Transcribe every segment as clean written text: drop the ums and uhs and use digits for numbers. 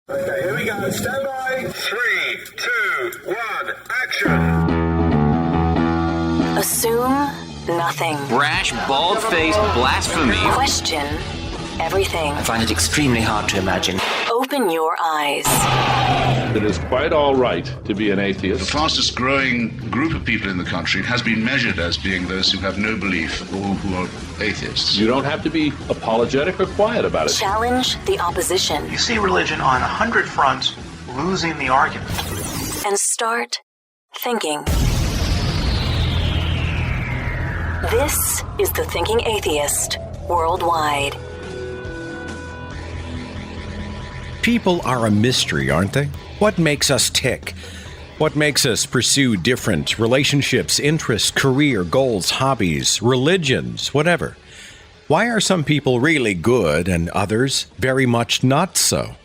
Okay, here we go. Stand by. 3, 2, 1, action. Assume nothing. Brash, bald-faced blasphemy. Question everything. I find it extremely hard to imagine. Open your eyes. It is quite all right to be an atheist. The fastest growing group of people in the country has been measured as being those who have no belief or who are atheists. You don't have to be apologetic or quiet about it. Challenge the opposition. You see religion on 100 fronts losing the argument. And start thinking. This is The Thinking Atheist Worldwide. People are a mystery, aren't they? What makes us tick? What makes us pursue different relationships, interests, career, goals, hobbies, religions, whatever? Why are some people really good and others very much not so?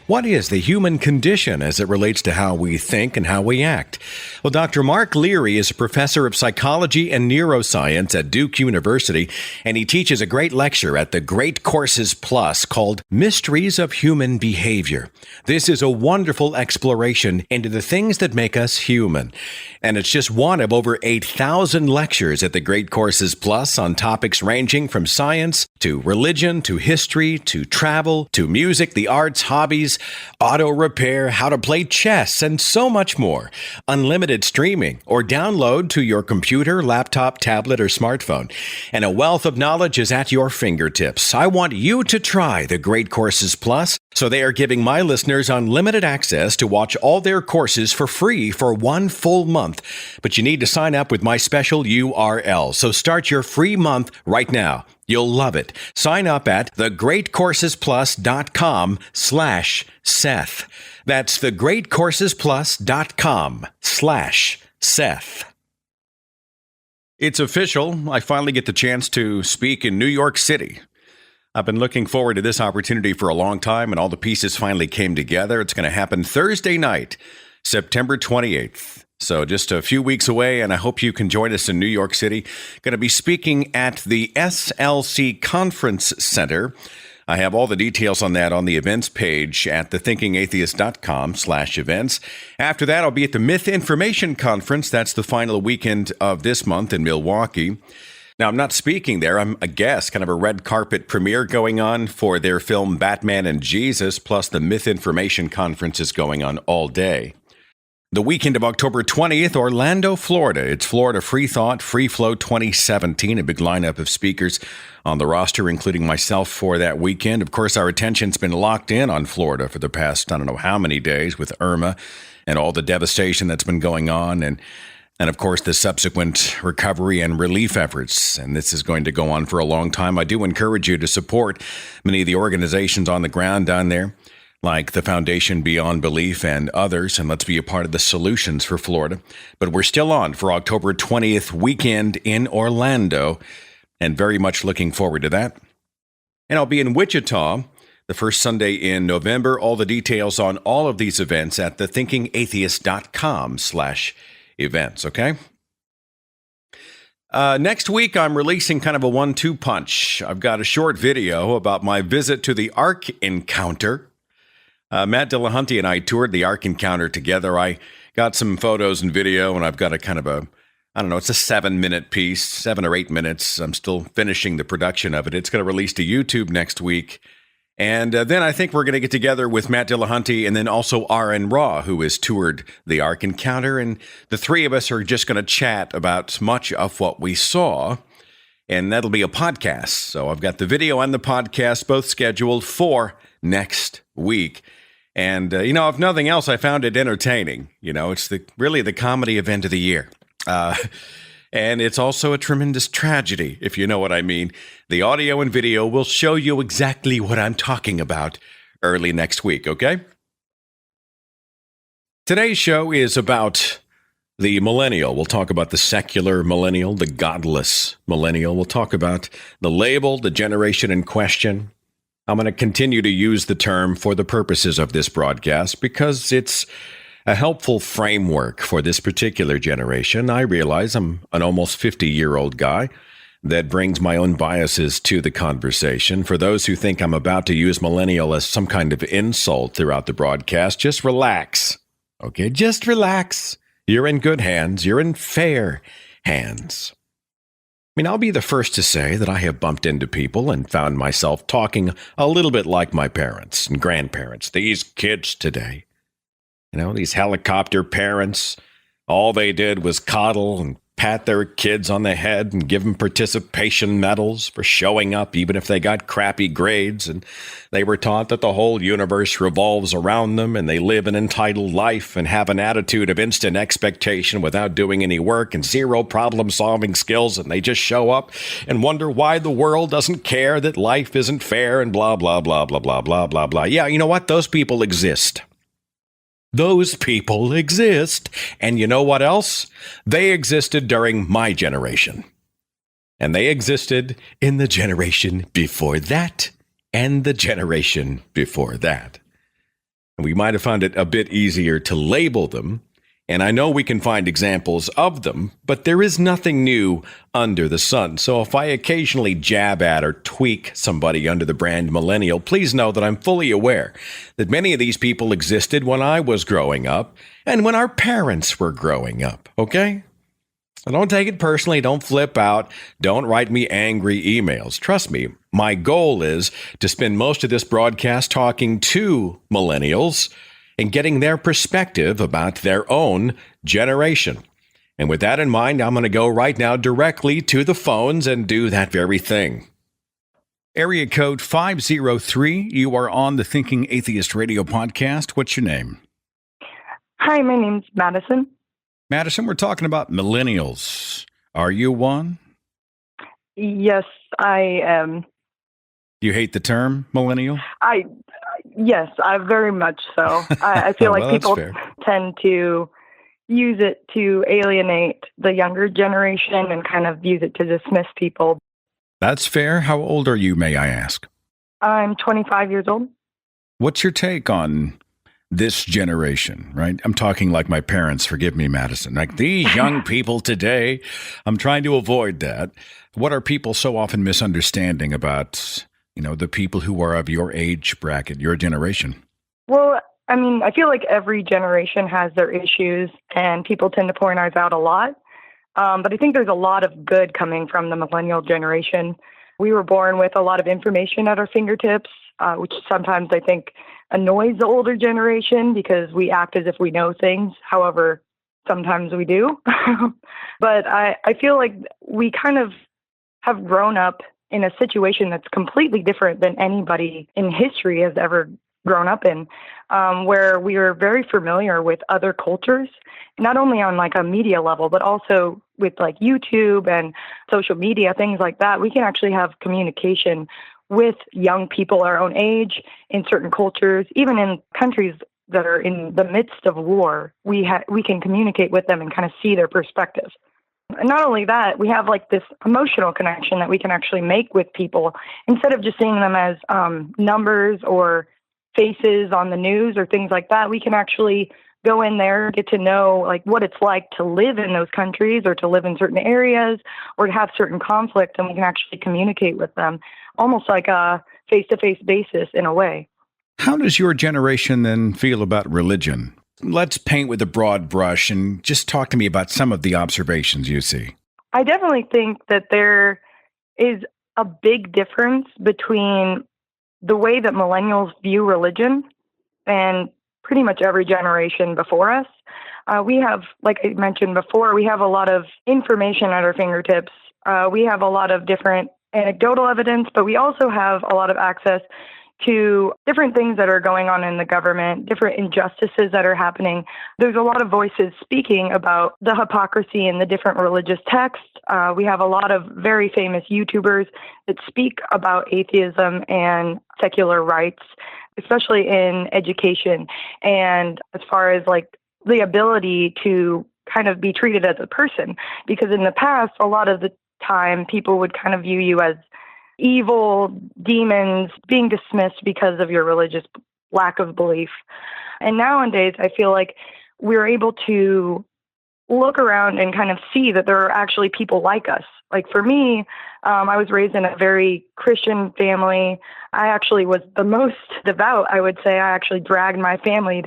What is the human condition as it relates to how we think and how we act? Well, Dr. Mark Leary is a professor of psychology and neuroscience at Duke University, and he teaches a great lecture at the Great Courses Plus called Mysteries of Human Behavior. This is a wonderful exploration into the things that make us human. And it's just one of over 8,000 lectures at the Great Courses Plus on topics ranging from science to religion to history to travel to music, the arts, hobbies, auto repair, how to play chess, and so much more. Unlimited streaming or download to your computer, laptop, tablet, or smartphone. And a wealth of knowledge is at your fingertips. I want you to try the Great Courses Plus, so they are giving my listeners unlimited access to watch all their courses for free for 1 full month. But you need to sign up with my special URL. So start your free month right now. You'll love it. Sign up at thegreatcoursesplus.com/Seth. That's thegreatcoursesplus.com/Seth. It's official. I finally get the chance to speak in New York City. I've been looking forward to this opportunity for a long time, and all the pieces finally came together. It's going to happen Thursday night, September 28th. So just a few weeks away, and I hope you can join us in New York City. Going to be speaking at the SLC Conference Center. I have all the details on that on the events page at thethinkingatheist.com/events. After that, I'll be at the Myth Information Conference. That's the final weekend of this month in Milwaukee. Now, I'm not speaking there. I'm a guest, kind of a red carpet premiere going on for their film Batman and Jesus, plus the Myth Information Conference is going on all day. The weekend of October 20th, Orlando, Florida. It's Florida Free Thought, Free Flow 2017, a big lineup of speakers on the roster, including myself for that weekend. Of course, our attention's been locked in on Florida for the past, I don't know how many days with Irma and all the devastation that's been going on and of course, the subsequent recovery and relief efforts. And this is going to go on for a long time. I do encourage you to support many of the organizations on the ground down there, like the Foundation Beyond Belief and others, and let's be a part of the solutions for Florida. But we're still on for October 20th weekend in Orlando, and very much looking forward to that. And I'll be in Wichita the first Sunday in November. All the details on all of these events at thethinkingatheist.com/events, okay? Next week, I'm releasing kind of a 1-2 punch. I've got a short video about my visit to the Ark Encounter. Matt Dillahunty and I toured the Ark Encounter together. I got some photos and video, and I've got a kind of a, I don't know, it's a 7-minute piece, 7 or 8 minutes. I'm still finishing the production of it. It's going to release to YouTube next week. And then I think we're going to get together with Matt Dillahunty and then also Aaron Raw, who has toured the Ark Encounter. And the three of us are just going to chat about much of what we saw. And that'll be a podcast. So I've got the video and the podcast both scheduled for next week. And, if nothing else, I found it entertaining. It's really the comedy event of the year. And it's also a tremendous tragedy, if you know what I mean. The audio and video will show you exactly what I'm talking about early next week, okay? Today's show is about the millennial. We'll talk about the secular millennial, the godless millennial. We'll talk about the label, the generation in question. I'm going to continue to use the term for the purposes of this broadcast because it's a helpful framework for this particular generation. I realize I'm an almost 50-year-old guy, that brings my own biases to the conversation. For those who think I'm about to use millennial as some kind of insult throughout the broadcast, just relax. Okay, just relax. You're in good hands. You're in fair hands. I mean, I'll be the first to say that I have bumped into people and found myself talking a little bit like my parents and grandparents. These kids today, these helicopter parents, all they did was coddle and pat their kids on the head and give them participation medals for showing up, even if they got crappy grades. And they were taught that the whole universe revolves around them and they live an entitled life and have an attitude of instant expectation without doing any work and zero problem-solving skills. And they just show up and wonder why the world doesn't care, that life isn't fair, and blah, blah, blah, blah, blah, blah, blah, blah. Yeah, you know what? Those people exist. Those people exist. And you know what else? They existed during my generation. And they existed in the generation before that and the generation before that. And we might have found it a bit easier to label them. And I know we can find examples of them, but there is nothing new under the sun. So if I occasionally jab at or tweak somebody under the brand millennial, please know that I'm fully aware that many of these people existed when I was growing up and when our parents were growing up, okay? So don't take it personally. Don't flip out. Don't write me angry emails. Trust me, my goal is to spend most of this broadcast talking to millennials and getting their perspective about their own generation. And with that in mind, I'm going to go right now directly to the phones and do that very thing. Area code 503, you are on the Thinking Atheist radio podcast. What's your name? Hi, my name's Madison. Madison, we're talking about millennials. Are you one? Yes, I am. You hate the term millennial? Yes, I very much so. I feel like people tend to use it to alienate the younger generation and kind of use it to dismiss people. That's fair. How old are you, may I ask? I'm 25 years old. What's your take on this generation, right? I'm talking like my parents, forgive me, Madison. Like these young people today, I'm trying to avoid that. What are people so often misunderstanding about the people who are of your age bracket, your generation? Well, I mean, I feel like every generation has their issues and people tend to point ours out a lot. But I think there's a lot of good coming from the millennial generation. We were born with a lot of information at our fingertips, which sometimes I think annoys the older generation because we act as if we know things. However, sometimes we do. But I feel like we kind of have grown up in a situation that's completely different than anybody in history has ever grown up in, where we are very familiar with other cultures, not only on like a media level, but also with like YouTube and social media, things like that. We can actually have communication with young people our own age in certain cultures, even in countries that are in the midst of war. We can communicate with them and kind of see their perspective. And not only that, we have like this emotional connection that we can actually make with people instead of just seeing them as numbers or faces on the news or things like that. We can actually go in there, get to know like what it's like to live in those countries or to live in certain areas or to have certain conflicts, and we can actually communicate with them almost like a face-to-face basis in a way. How does your generation then feel about religion? Let's paint with a broad brush and just talk to me about some of the observations you see. I definitely think that there is a big difference between the way that millennials view religion and pretty much every generation before us. We have, like I mentioned before, we have a lot of information at our fingertips. We have a lot of different anecdotal evidence, but we also have a lot of access to different things that are going on in the government, different injustices that are happening. There's a lot of voices speaking about the hypocrisy in the different religious texts. We have a lot of very famous YouTubers that speak about atheism and secular rights, especially in education. And as far as like the ability to kind of be treated as a person, because in the past, a lot of the time people would kind of view you as evil demons, being dismissed because of your religious lack of belief. And nowadays, I feel like we're able to look around and kind of see that there are actually people like us. Like for me, I was raised in a very Christian family. I actually was the most devout, I would say. I actually dragged my family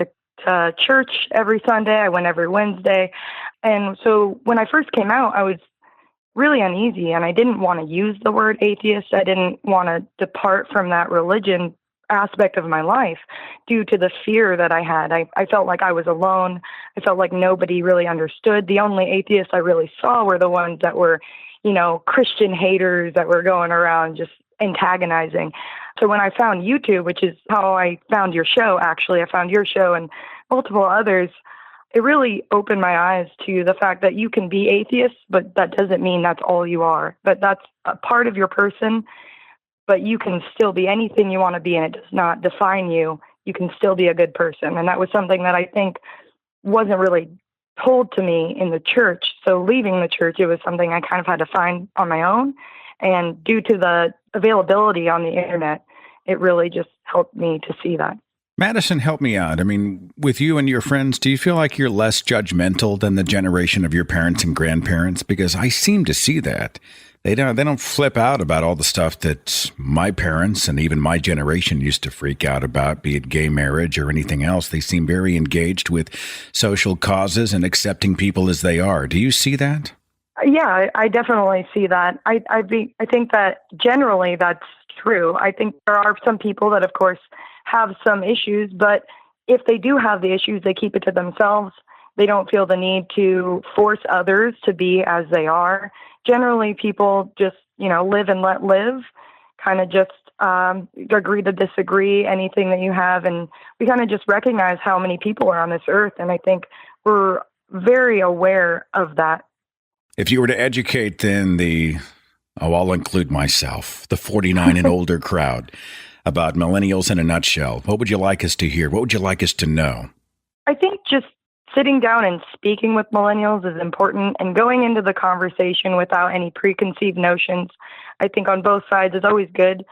to church every Sunday. I went every Wednesday. And so when I first came out, I was really uneasy, and I didn't want to use the word atheist. I didn't want to depart from that religion aspect of my life due to the fear that I had. I felt like I was alone. I felt like nobody really understood. The only atheists I really saw were the ones that were, Christian haters that were going around just antagonizing. So when I found YouTube, which is how I found your show, actually, I found your show and multiple others, it really opened my eyes to the fact that you can be atheist, but that doesn't mean that's all you are. But that's a part of your person, but you can still be anything you want to be, and it does not define you. You can still be a good person. And that was something that I think wasn't really told to me in the church. So leaving the church, it was something I kind of had to find on my own. And due to the availability on the internet, it really just helped me to see that. Madison, help me out. I mean, with you and your friends, do you feel like you're less judgmental than the generation of your parents and grandparents? Because I seem to see that. They don't flip out about all the stuff that my parents and even my generation used to freak out about, be it gay marriage or anything else. They seem very engaged with social causes and accepting people as they are. Do you see that? Yeah, I definitely see that. I think that generally that's true. I think there are some people that, of course, have some issues, but if they do have the issues, they keep it to themselves. They don't feel the need to force others to be as they are. Generally, people just, live and let live, kind of just agree to disagree, anything that you have. And we kind of just recognize how many people are on this earth. And I think we're very aware of that. If you were to educate then I'll include myself, the 49 and older crowd, about millennials in a nutshell, what would you like us to hear? What would you like us to know? I think just sitting down and speaking with millennials is important, and going into the conversation without any preconceived notions. I think on both sides it's always good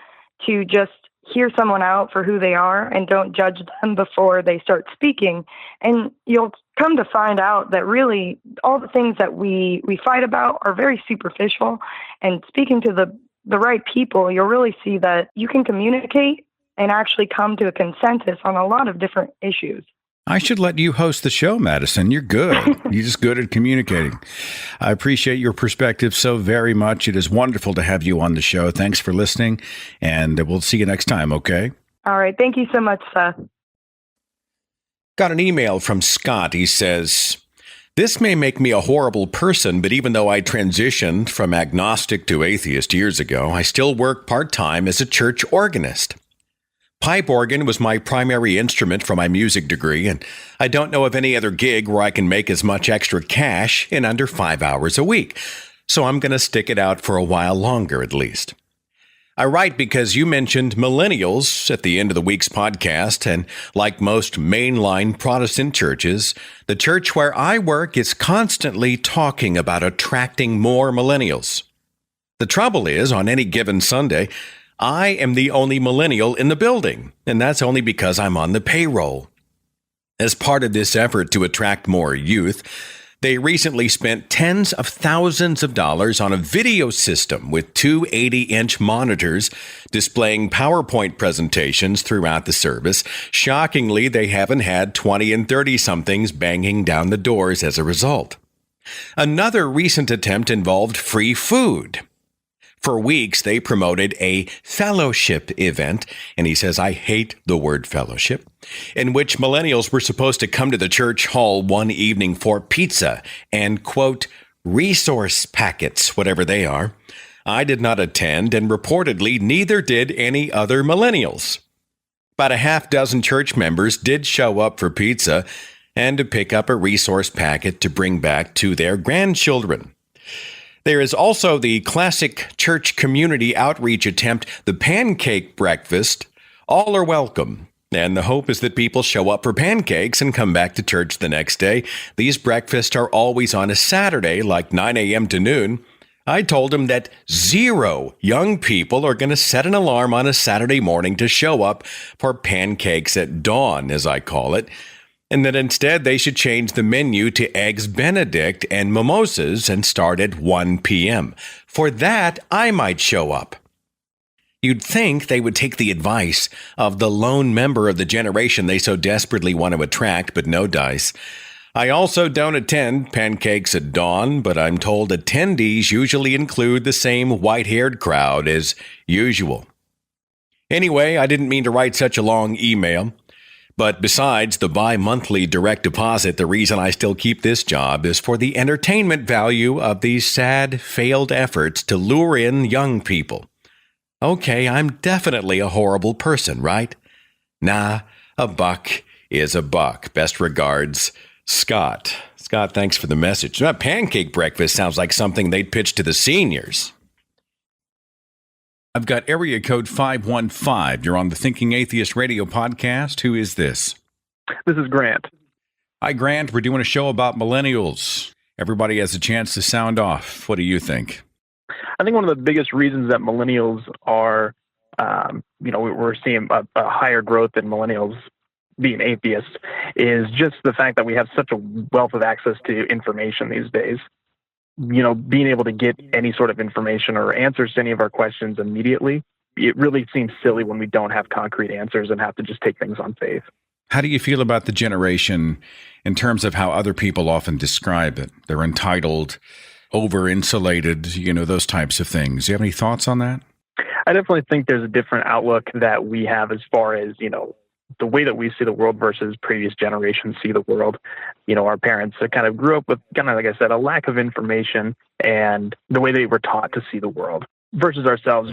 to just hear someone out for who they are and don't judge them before they start speaking. And you'll come to find out that really all the things that we fight about are very superficial, and speaking to the right people, you'll really see that you can communicate and actually come to a consensus on a lot of different issues. I should let you host the show, Madison. You're good. You're just good at communicating. I appreciate your perspective so very much. It is wonderful to have you on the show. Thanks for listening, and we'll see you next time, okay? All right. Thank you so much, Seth. Got an email from Scott. He says, "This may make me a horrible person, but even though I transitioned from agnostic to atheist years ago, I still work part-time as a church organist. Pipe organ was my primary instrument for my music degree, and I don't know of any other gig where I can make as much extra cash in under 5 hours a week, so I'm going to stick it out for a while longer at least. I write because you mentioned millennials at the end of the week's podcast, and like most mainline Protestant churches, the church where I work is constantly talking about attracting more millennials. The trouble is, on any given Sunday, I am the only millennial in the building, and that's only because I'm on the payroll. As part of this effort to attract more youth, they recently spent tens of thousands of dollars on a video system with two 80-inch monitors displaying PowerPoint presentations throughout the service. Shockingly, they haven't had 20 and 30-somethings banging down the doors as a result. Another recent attempt involved free food. For weeks, they promoted a fellowship event, and he says, I hate the word fellowship, in which millennials were supposed to come to the church hall one evening for pizza and, quote, resource packets, whatever they are. I did not attend, and reportedly, neither did any other millennials. About a half dozen church members did show up for pizza and to pick up a resource packet to bring back to their grandchildren. There is also the classic church community outreach attempt, the pancake breakfast. All are welcome, and the hope is that people show up for pancakes and come back to church the next day. These breakfasts are always on a Saturday, like 9 a.m. to noon. I told him that 0 young people are going to set an alarm on a Saturday morning to show up for pancakes at dawn, as I call it. and that instead they should change the menu to Eggs Benedict and mimosas and start at 1 p.m. For that, I might show up. You'd think they would take the advice of the lone member of the generation they so desperately want to attract, but no dice. I also don't attend Pancakes at Dawn, but I'm told attendees usually include the same white-haired crowd as usual. Anyway, I didn't mean to write such a long email. But besides the bi-monthly direct deposit, the reason I still keep this job is for the entertainment value of these sad, failed efforts to lure in young people. Okay, I'm definitely a horrible person, right? Nah, a buck is a buck. Best regards, Scott. Scott, thanks for the message. That pancake breakfast sounds like something they'd pitch to the seniors. I've got area code 515. You're on the Thinking Atheist radio podcast. Who is this? This is Grant. Hi, Grant. We're doing a show about millennials. Everybody has a chance to sound off. What do you think? I think one of the biggest reasons that millennials are, we're seeing a higher growth in millennials being atheists is just the fact that we have such a wealth of access to information these days. Being able to get any sort of information or answers to any of our questions immediately, it really seems silly when we don't have concrete answers and have to just take things on faith. How do you feel about the generation in terms of how other people often describe it? They're entitled, over-insulated, those types of things. Do you have any thoughts on that? I definitely think there's a different outlook that we have as far as, the way that we see the world versus previous generations see the world. Our parents kind of grew up with, like I said, a lack of information and the way they were taught to see the world versus ourselves,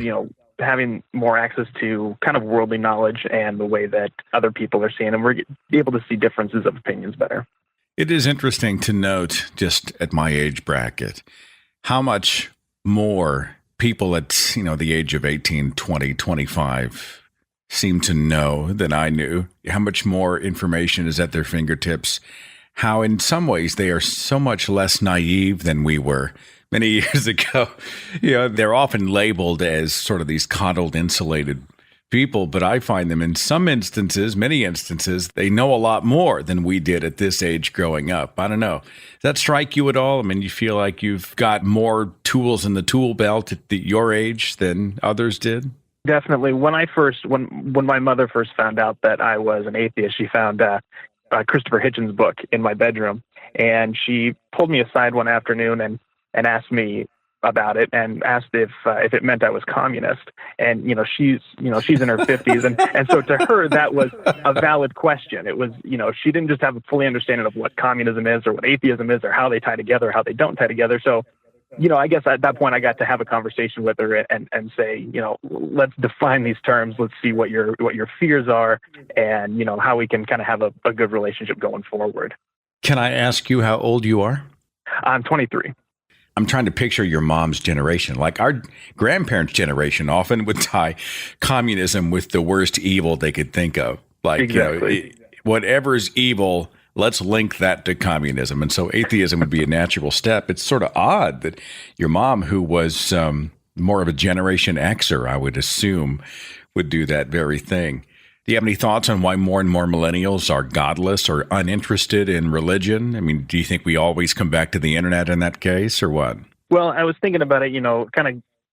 having more access to kind of worldly knowledge and the way that other people are seeing, and we're able to see differences of opinions better. It is interesting to note, just at my age bracket, how much more people at, the age of 18, 20, 25 seem to know than I knew, how much more information is at their fingertips, how in some ways they are so much less naive than we were many years ago. They're often labeled as sort of these coddled, insulated people, but I find them in many instances, they know a lot more than we did at this age growing up. I don't know. Does that strike you at all? I mean, you feel like you've got more tools in the tool belt at your age than others did? Definitely. When my mother first found out that I was an atheist, she found Christopher Hitchens' book in my bedroom, and she pulled me aside one afternoon and asked me about it and asked if it meant I was communist. And she's in her 50s, and so to her that was a valid question. It was she didn't just have a fully understanding of what communism is or what atheism is or how they tie together, how they don't tie together. So I guess at that point I got to have a conversation with her and say, let's define these terms. Let's see what your fears are and, how we can kind of have a good relationship going forward. Can I ask you how old you are? I'm 23. I'm trying to picture your mom's generation. Like our grandparents' generation often would tie communism with the worst evil they could think of. Like, exactly. Whatever's evil, let's link that to communism. And so atheism would be a natural step. It's sort of odd that your mom, who was more of a Generation Xer, I would assume, would do that very thing. Do you have any thoughts on why more and more millennials are godless or uninterested in religion? I mean, do you think we always come back to the internet in that case, or what? Well, I was thinking about it,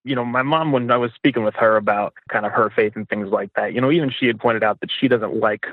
my mom, when I was speaking with her about kind of her faith and things like that, even she had pointed out that she doesn't like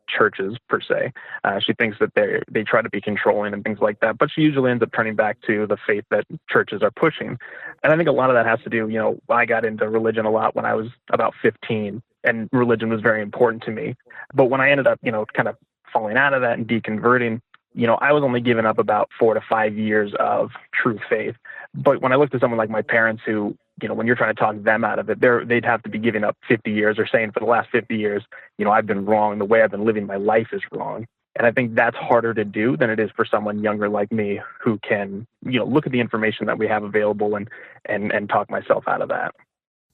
churches per se. She thinks that they try to be controlling and things like that, but she usually ends up turning back to the faith that churches are pushing. And I think a lot of that has to do, I got into religion a lot when I was about 15, and religion was very important to me. But when I ended up, kind of falling out of that and deconverting, I was only giving up about 4 to 5 years of true faith. But when I looked at someone like my parents who, when you're trying to talk them out of it, they'd have to be giving up 50 years or saying for the last 50 years, I've been wrong. The way I've been living my life is wrong. And I think that's harder to do than it is for someone younger like me who can, look at the information that we have available and talk myself out of that.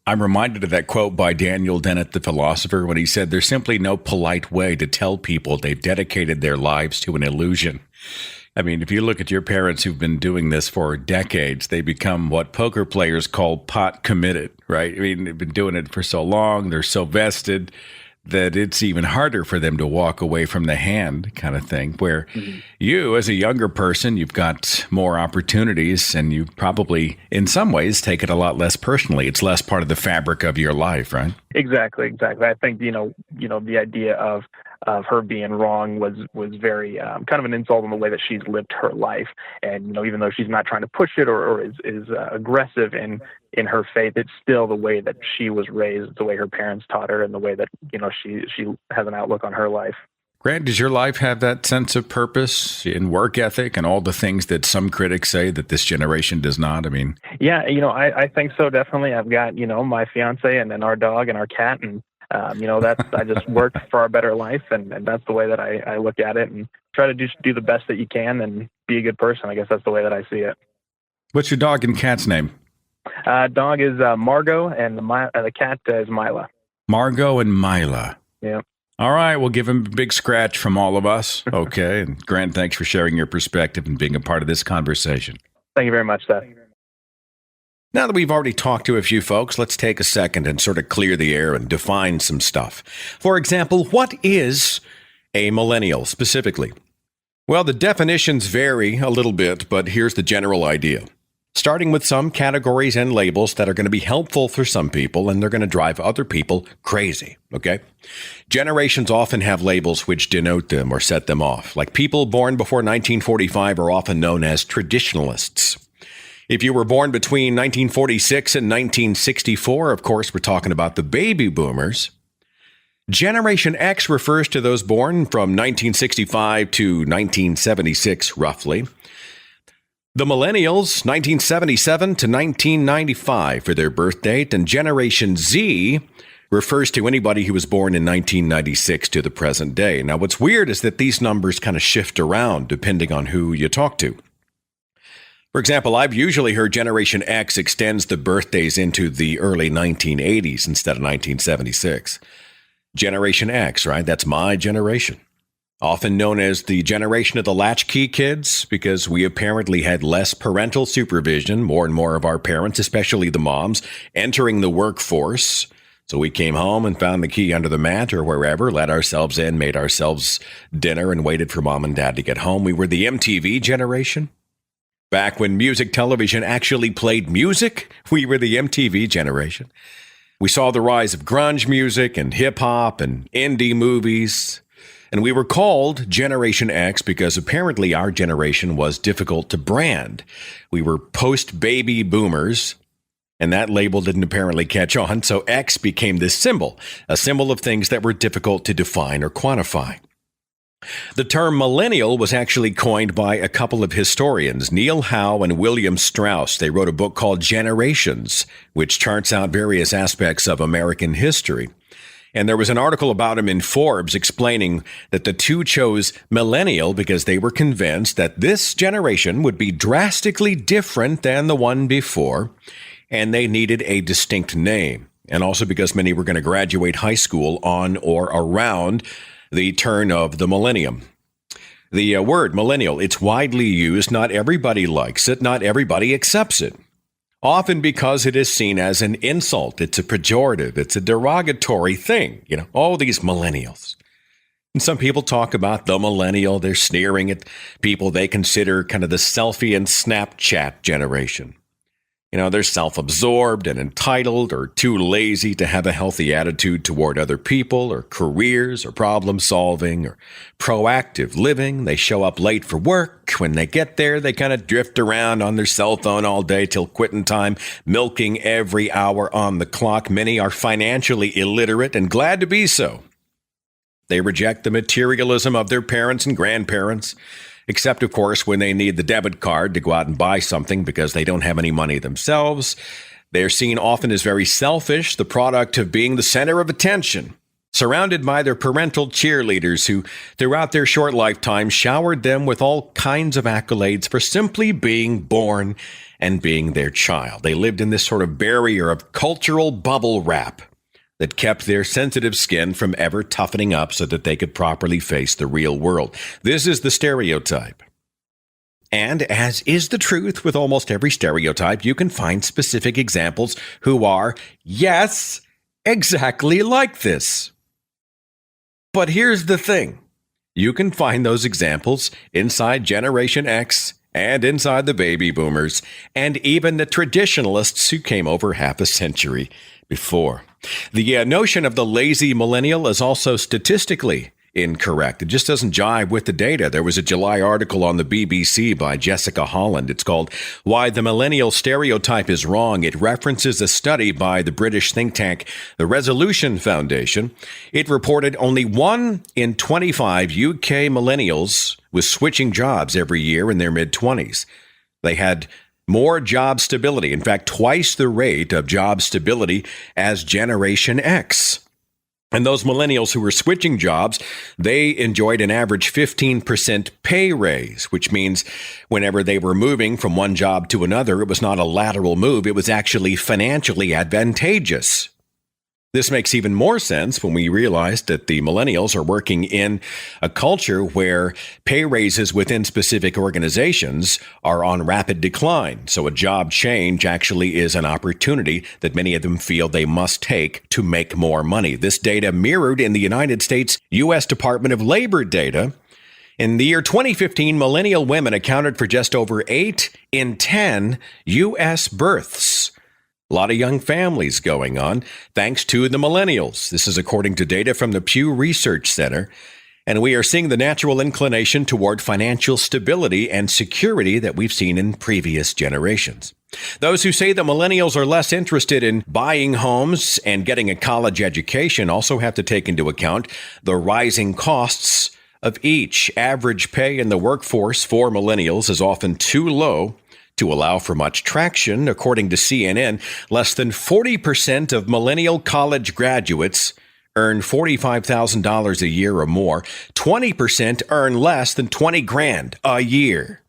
I'm reminded of that quote by Daniel Dennett, the philosopher, when he said, "There's simply no polite way to tell people they've dedicated their lives to an illusion." I mean, if you look at your parents who've been doing this for decades, they become what poker players call pot committed, right? I mean, they've been doing it for so long. They're so vested. that it's even harder for them to walk away from the hand kind of thing, where you, as a younger person, you've got more opportunities and you probably, in some ways, take it a lot less personally. It's less part of the fabric of your life, right? Exactly. I think, the idea of her being wrong was very kind of an insult on the way that she's lived her life. And, even though she's not trying to push it or is aggressive in her faith, it's still the way that she was raised, the way her parents taught her, and the way that, she has an outlook on her life. Grant, does your life have that sense of purpose in work ethic and all the things that some critics say that this generation does not? I mean, yeah, I think so, definitely. I've got, my fiance and then our dog and our cat, and I just work for our better life, and that's the way that I look at it, and try to do the best that you can and be a good person. I guess that's the way that I see it. What's your dog and cat's name? Dog is Margot, and the cat is Mila. Margot and Mila. Yeah. All right, we'll give him a big scratch from all of us. Okay. And Grant, thanks for sharing your perspective and being a part of this conversation. Thank you very much, Seth. Now that we've already talked to a few folks, let's take a second and sort of clear the air and define some stuff. For example, what is a millennial specifically? Well, the definitions vary a little bit, but here's the general idea. Starting with some categories and labels that are going to be helpful for some people, and they're going to drive other people crazy, okay? Generations often have labels which denote them or set them off. Like people born before 1945 are often known as traditionalists. If you were born between 1946 and 1964, of course, we're talking about the baby boomers. Generation X refers to those born from 1965 to 1976, roughly. The Millennials, 1977 to 1995 for their birth date, and Generation Z refers to anybody who was born in 1996 to the present day. Now, what's weird is that these numbers kind of shift around depending on who you talk to. For example, I've usually heard Generation X extends the birthdays into the early 1980s instead of 1976. Generation X, right? That's my generation. Often known as the generation of the latchkey kids, because we apparently had less parental supervision, more and more of our parents, especially the moms, entering the workforce. So we came home and found the key under the mat or wherever, let ourselves in, made ourselves dinner, and waited for mom and dad to get home. We were the MTV generation. Back when music television actually played music, we were the MTV generation. We saw the rise of grunge music and hip-hop and indie movies. And we were called Generation X because apparently our generation was difficult to brand. We were post-baby boomers, and that label didn't apparently catch on, so X became this symbol, a symbol of things that were difficult to define or quantify. The term millennial was actually coined by a couple of historians, Neil Howe and William Strauss. They wrote a book called Generations, which charts out various aspects of American history. And there was an article about him in Forbes explaining that the two chose millennial because they were convinced that this generation would be drastically different than the one before, and they needed a distinct name. And also because many were going to graduate high school on or around the turn of the millennium. The word millennial, it's widely used. Not everybody likes it. Not everybody accepts it. Often because it is seen as an insult. It's a pejorative. It's a derogatory thing. Oh, these millennials. And some people talk about the millennial. They're sneering at people they consider kind of the selfie and Snapchat generation. They're self-absorbed and entitled or too lazy to have a healthy attitude toward other people or careers or problem solving or proactive living. They show up late for work. When they get there, they kind of drift around on their cell phone all day till quitting time, milking every hour on the clock. Many are financially illiterate and glad to be so. They reject the materialism of their parents and grandparents. Except, of course, when they need the debit card to go out and buy something because they don't have any money themselves. They're seen often as very selfish, the product of being the center of attention, surrounded by their parental cheerleaders who, throughout their short lifetime, showered them with all kinds of accolades for simply being born and being their child. They lived in this sort of barrier of cultural bubble wrap that kept their sensitive skin from ever toughening up so that they could properly face the real world. This is the stereotype. And as is the truth with almost every stereotype, you can find specific examples who are, yes, exactly like this. But here's the thing. You can find those examples inside Generation X and inside the baby boomers and even the traditionalists who came over half a century before. The notion of the lazy millennial is also statistically incorrect. It just doesn't jive with the data. There was a July article on the BBC by Jessica Holland. It's called Why the Millennial Stereotype is Wrong. It references a study by the British think tank, the Resolution Foundation. It reported only 1 in 25 UK millennials was switching jobs every year in their mid-20s. They had more job stability, in fact, twice the rate of job stability as Generation X. And those millennials who were switching jobs, they enjoyed an average 15% pay raise, which means whenever they were moving from one job to another, it was not a lateral move. It was actually financially advantageous. This makes even more sense when we realize that the millennials are working in a culture where pay raises within specific organizations are on rapid decline. So a job change actually is an opportunity that many of them feel they must take to make more money. This data mirrored in the United States U.S. Department of Labor data. In the year 2015, millennial women accounted for just over 8 in 10 U.S. births. A lot of young families going on, thanks to the millennials. This is according to data from the Pew Research Center. And we are seeing the natural inclination toward financial stability and security that we've seen in previous generations. Those who say that millennials are less interested in buying homes and getting a college education also have to take into account the rising costs of each. Average pay in the workforce for millennials is often too low to allow for much traction. According to CNN, less than 40% of millennial college graduates earn $45,000 a year or more. 20% earn less than $20,000 a year.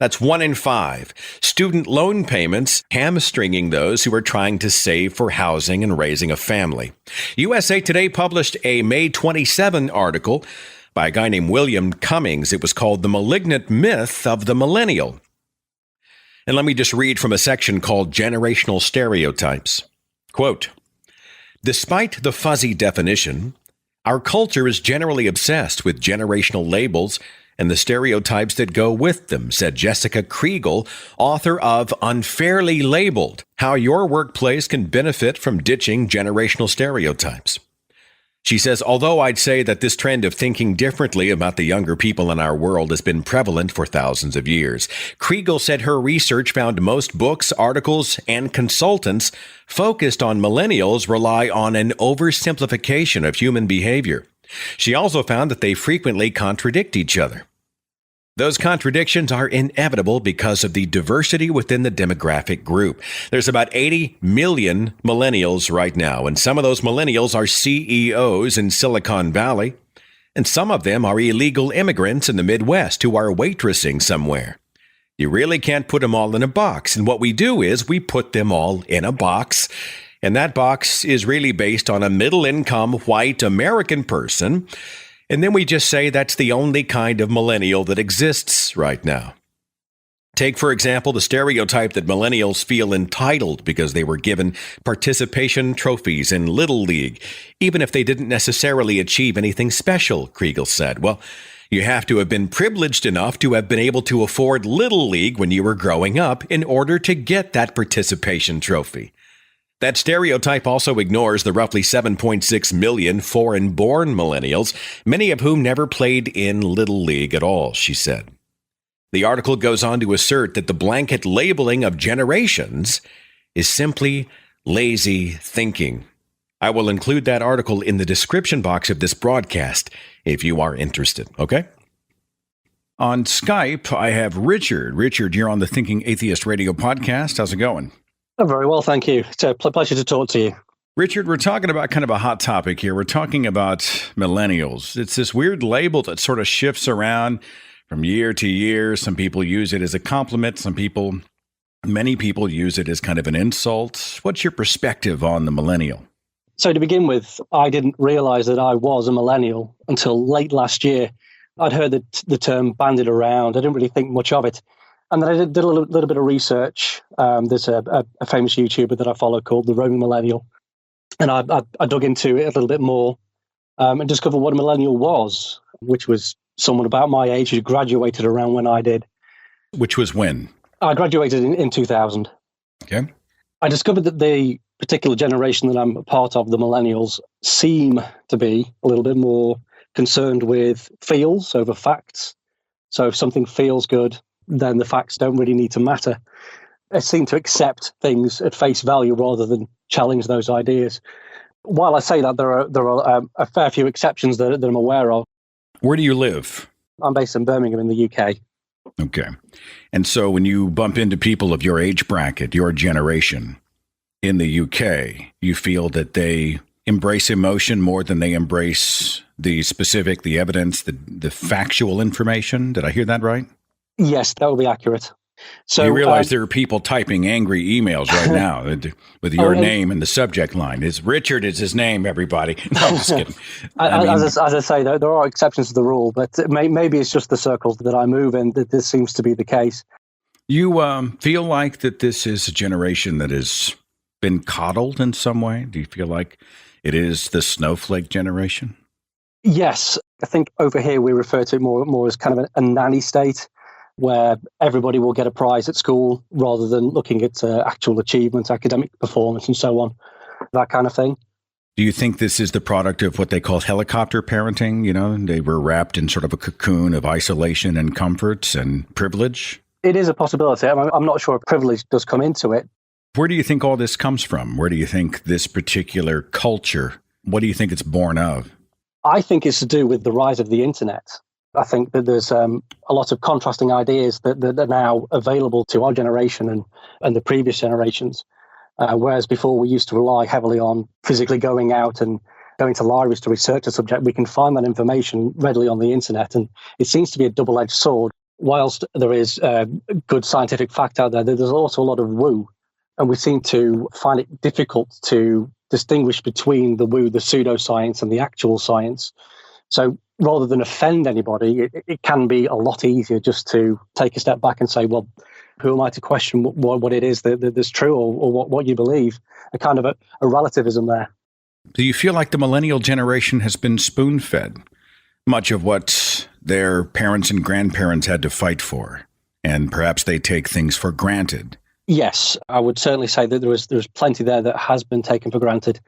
That's 1 in 5. Student loan payments hamstringing those who are trying to save for housing and raising a family. USA Today published a May 27 article by a guy named William Cummings. It was called The Malignant Myth of the Millennial. And let me just read from a section called Generational Stereotypes. Quote, despite the fuzzy definition, our culture is generally obsessed with generational labels and the stereotypes that go with them, said Jessica Kriegel, author of Unfairly Labeled, How Your Workplace Can Benefit from Ditching Generational Stereotypes. She says, although I'd say that this trend of thinking differently about the younger people in our world has been prevalent for thousands of years, Kriegel said her research found most books, articles, and consultants focused on millennials rely on an oversimplification of human behavior. She also found that they frequently contradict each other. Those contradictions are inevitable because of the diversity within the demographic group. There's about 80 million millennials right now, and some of those millennials are CEOs in Silicon Valley, and some of them are illegal immigrants in the Midwest who are waitressing somewhere. You really can't put them all in a box, and what we do is we put them all in a box, and that box is really based on a middle-income white American person. And then we just say that's the only kind of millennial that exists right now. Take, for example, the stereotype that millennials feel entitled because they were given participation trophies in Little League, even if they didn't necessarily achieve anything special, Kriegel said. Well, you have to have been privileged enough to have been able to afford Little League when you were growing up in order to get that participation trophy. That stereotype also ignores the roughly 7.6 million foreign-born millennials, many of whom never played in Little League at all, she said. The article goes on to assert that the blanket labeling of generations is simply lazy thinking. I will include that article in the description box of this broadcast if you are interested, okay? On Skype, I have Richard. Richard, you're on the Thinking Atheist Radio podcast. How's it going? Oh, very well, thank you. It's a pleasure to talk to you. Richard, we're talking about kind of a hot topic here. We're talking about millennials. It's this weird label that sort of shifts around from year to year. Some people use it as a compliment. Many people use it as kind of an insult. What's your perspective on the millennial? So to begin with, I didn't realize that I was a millennial until late last year. I'd heard the term bandied around. I didn't really think much of it. And then I did a little bit of research. There's a famous YouTuber that I follow called The Roaming Millennial. And I dug into it a little bit more. and discovered what a millennial was, which was someone about my age who graduated around when I did. Which was when? I graduated in 2000. Okay. I discovered that the particular generation that I'm a part of, the millennials, seem to be a little bit more concerned with feels over facts. So if something feels good, then the facts don't really need to matter. They seem to accept things at face value rather than challenge those ideas. While I say that, there are a fair few exceptions that I'm aware of. Where do you live? I'm based in Birmingham in the UK. Okay. And so when you bump into people of your age bracket, your generation in the UK, you feel that they embrace emotion more than they embrace the specific, the evidence, the factual information. Did I hear that right? Yes, that would be accurate. So you realize there are people typing angry emails right now with your name in the subject line. Richard is his name, everybody. No, I'm just kidding. As I say, there are exceptions to the rule, but maybe it's just the circles that I move in that this seems to be the case. You feel like that this is a generation that has been coddled in some way? Do you feel like it is the snowflake generation? Yes. I think over here we refer to it more as kind of a nanny state, where everybody will get a prize at school rather than looking at actual achievements, academic performance, and so on, that kind of thing. Do you think this is the product of what they call helicopter parenting? You know, they were wrapped in sort of a cocoon of isolation and comforts and privilege? It is a possibility. I'm not sure if privilege does come into it. Where do you think all this comes from? Where do you think this particular culture, what do you think it's born of? I think it's to do with the rise of the internet. I think that there's a lot of contrasting ideas that are now available to our generation and the previous generations. Whereas before we used to rely heavily on physically going out and going to libraries to research a subject, we can find that information readily on the internet. And it seems to be a double-edged sword. Whilst there is good scientific fact out there, there's also a lot of woo. And we seem to find it difficult to distinguish between the woo, the pseudoscience, and the actual science. So rather than offend anybody, it can be a lot easier just to take a step back and say, well, who am I to question what it is that's true or what you believe? A kind of a relativism there. Do you feel like the millennial generation has been spoon-fed much of what their parents and grandparents had to fight for, and perhaps they take things for granted? Yes, I would certainly say that there's plenty there that has been taken for granted.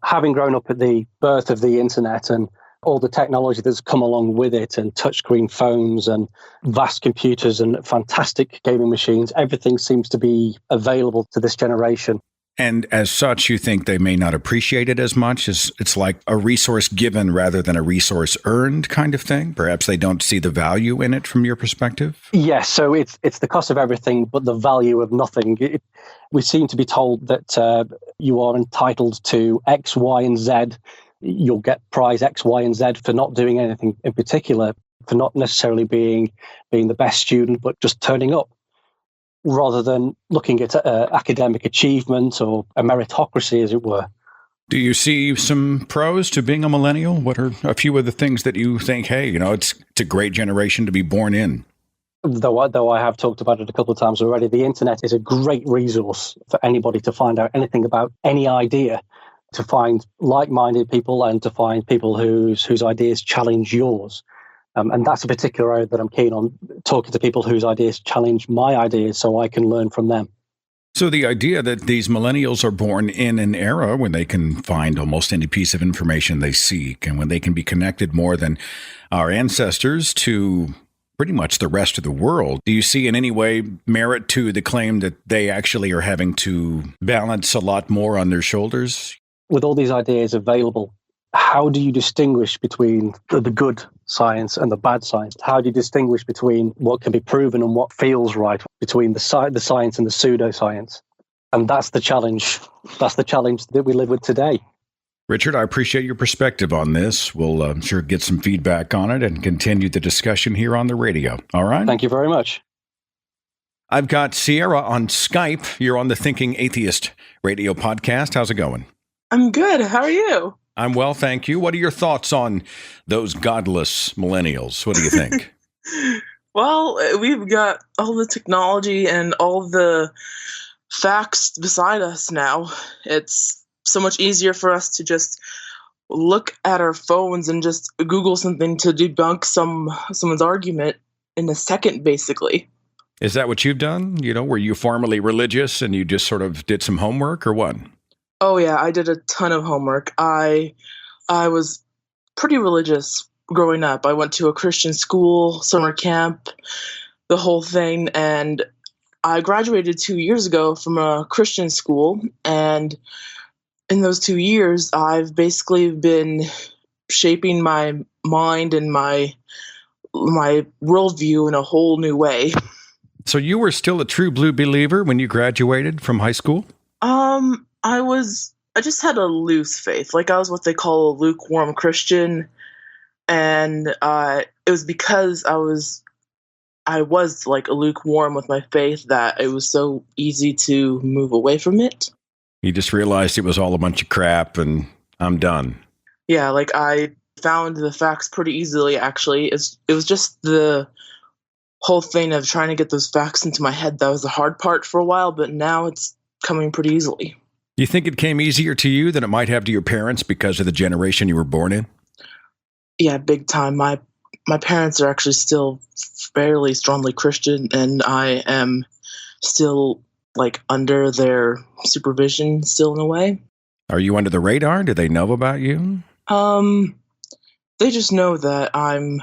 Having grown up at the birth of the internet and all the technology that's come along with it, and touchscreen phones and vast computers and fantastic gaming machines, everything seems to be available to this generation. And as such, you think they may not appreciate it as much as it's like a resource given rather than a resource earned kind of thing? Perhaps they don't see the value in it from your perspective? Yes, so it's the cost of everything, but the value of nothing. We seem to be told that you are entitled to X, Y, and Z. You'll get prize X, Y, and Z for not doing anything in particular, for not necessarily being the best student, but just turning up, rather than looking at academic achievement or a meritocracy, as it were. Do you see some pros to being a millennial? What are a few of the things that you think, hey, it's a great generation to be born in? Though I have talked about it a couple of times already, the internet is a great resource for anybody to find out anything about any idea, to find like-minded people and to find people whose ideas challenge yours. And that's a particular area that I'm keen on, talking to people whose ideas challenge my ideas so I can learn from them. So the idea that these millennials are born in an era when they can find almost any piece of information they seek, and when they can be connected more than our ancestors to pretty much the rest of the world, do you see in any way merit to the claim that they actually are having to balance a lot more on their shoulders? With all these ideas available, how do you distinguish between the good science and the bad science? How do you distinguish between what can be proven and what feels right, between the science and the pseudoscience? And that's the challenge. That's the challenge that we live with today. Richard, I appreciate your perspective on this. We'll sure get some feedback on it and continue the discussion here on the radio. All right? Thank you very much. I've got Sierra on Skype. You're on the Thinking Atheist radio podcast. How's it going? I'm good. How are you? I'm well, thank you. What are your thoughts on those godless millennials? What do you think? Well, we've got all the technology and all the facts beside us now. It's so much easier for us to just look at our phones and just Google something to debunk someone's argument in a second, basically. Is that what you've done? Were you formerly religious and you just sort of did some homework or what? Oh yeah, I did a ton of homework. I was pretty religious growing up. I went to a Christian school, summer camp, the whole thing, and I graduated 2 years ago from a Christian school, and in those 2 years, I've basically been shaping my mind and my worldview in a whole new way. So you were still a true blue believer when you graduated from high school? I just had a loose faith. Like, I was what they call a lukewarm Christian, and it was because I was like a lukewarm with my faith that it was so easy to move away from it. You just realized it was all a bunch of crap and I'm done. Yeah, like I found the facts pretty easily, actually. It was just the whole thing of trying to get those facts into my head that was the hard part for a while, but now it's coming pretty easily. You think it came easier to you than it might have to your parents because of the generation you were born in? Yeah, big time. My parents are actually still fairly strongly Christian, and I am still like under their supervision still in a way. Are you under the radar? Do they know about you? They just know that I'm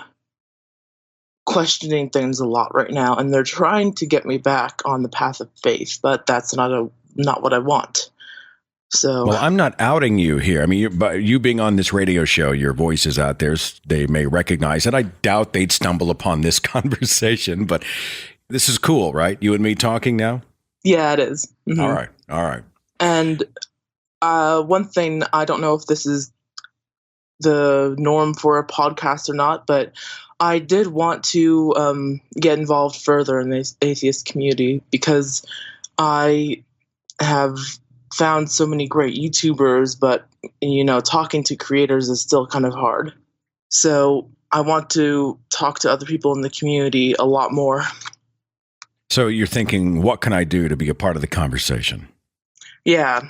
questioning things a lot right now, and they're trying to get me back on the path of faith, but that's not what I want. So, well, I'm not outing you here. I mean, you being on this radio show, your voice is out there. They may recognize it. I doubt they'd stumble upon this conversation, but this is cool, right? You and me talking now? Yeah, it is. Mm-hmm. All right. And one thing, I don't know if this is the norm for a podcast or not, but I did want to get involved further in the atheist community because I have found so many great YouTubers, but talking to creators is still kind of hard. So I want to talk to other people in the community a lot more. So you're thinking, what can I do to be a part of the conversation? Yeah.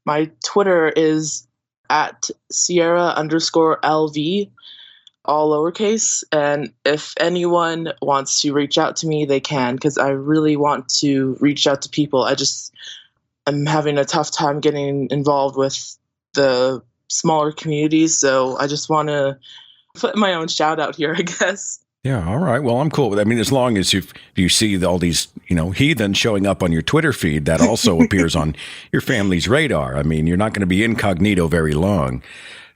My Twitter is at Sierra_LV, all lowercase. And if anyone wants to reach out to me, they can, because I really want to reach out to people. I'm having a tough time getting involved with the smaller communities, so I just want to put my own shout out here, I guess. Yeah, all right. Well, I'm cool with that. I mean, as long as you see all these, heathens showing up on your Twitter feed, that also appears on your family's radar. I mean, you're not going to be incognito very long.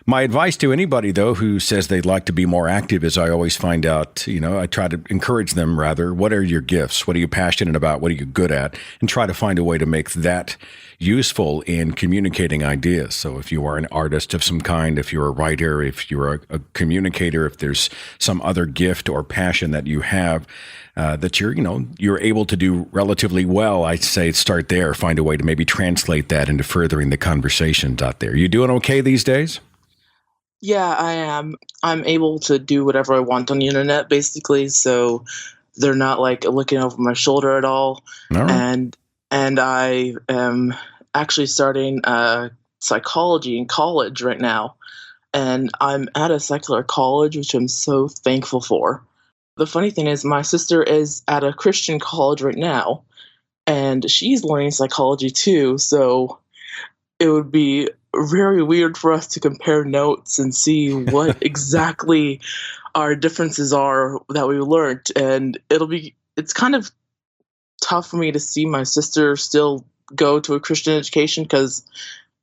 My advice to anybody, though, who says they'd like to be more active is I always find out, I try to encourage them, rather, what are your gifts? What are you passionate about? What are you good at? And try to find a way to make that useful in communicating ideas. So if you are an artist of some kind, if you're a writer, if you're a communicator, if there's some other gift or passion that you have that you're able to do relatively well, I'd say start there. Find a way to maybe translate that into furthering the conversations out there. You doing okay these days? Yeah, I am. I'm able to do whatever I want on the internet, basically. So they're not like looking over my shoulder at all. Right. And I am actually starting psychology in college right now. And I'm at a secular college, which I'm so thankful for. The funny thing is, my sister is at a Christian college right now, and she's learning psychology too. So it would be very weird for us to compare notes and see what exactly our differences are that we learned. And it's kind of tough for me to see my sister still go to a Christian education, because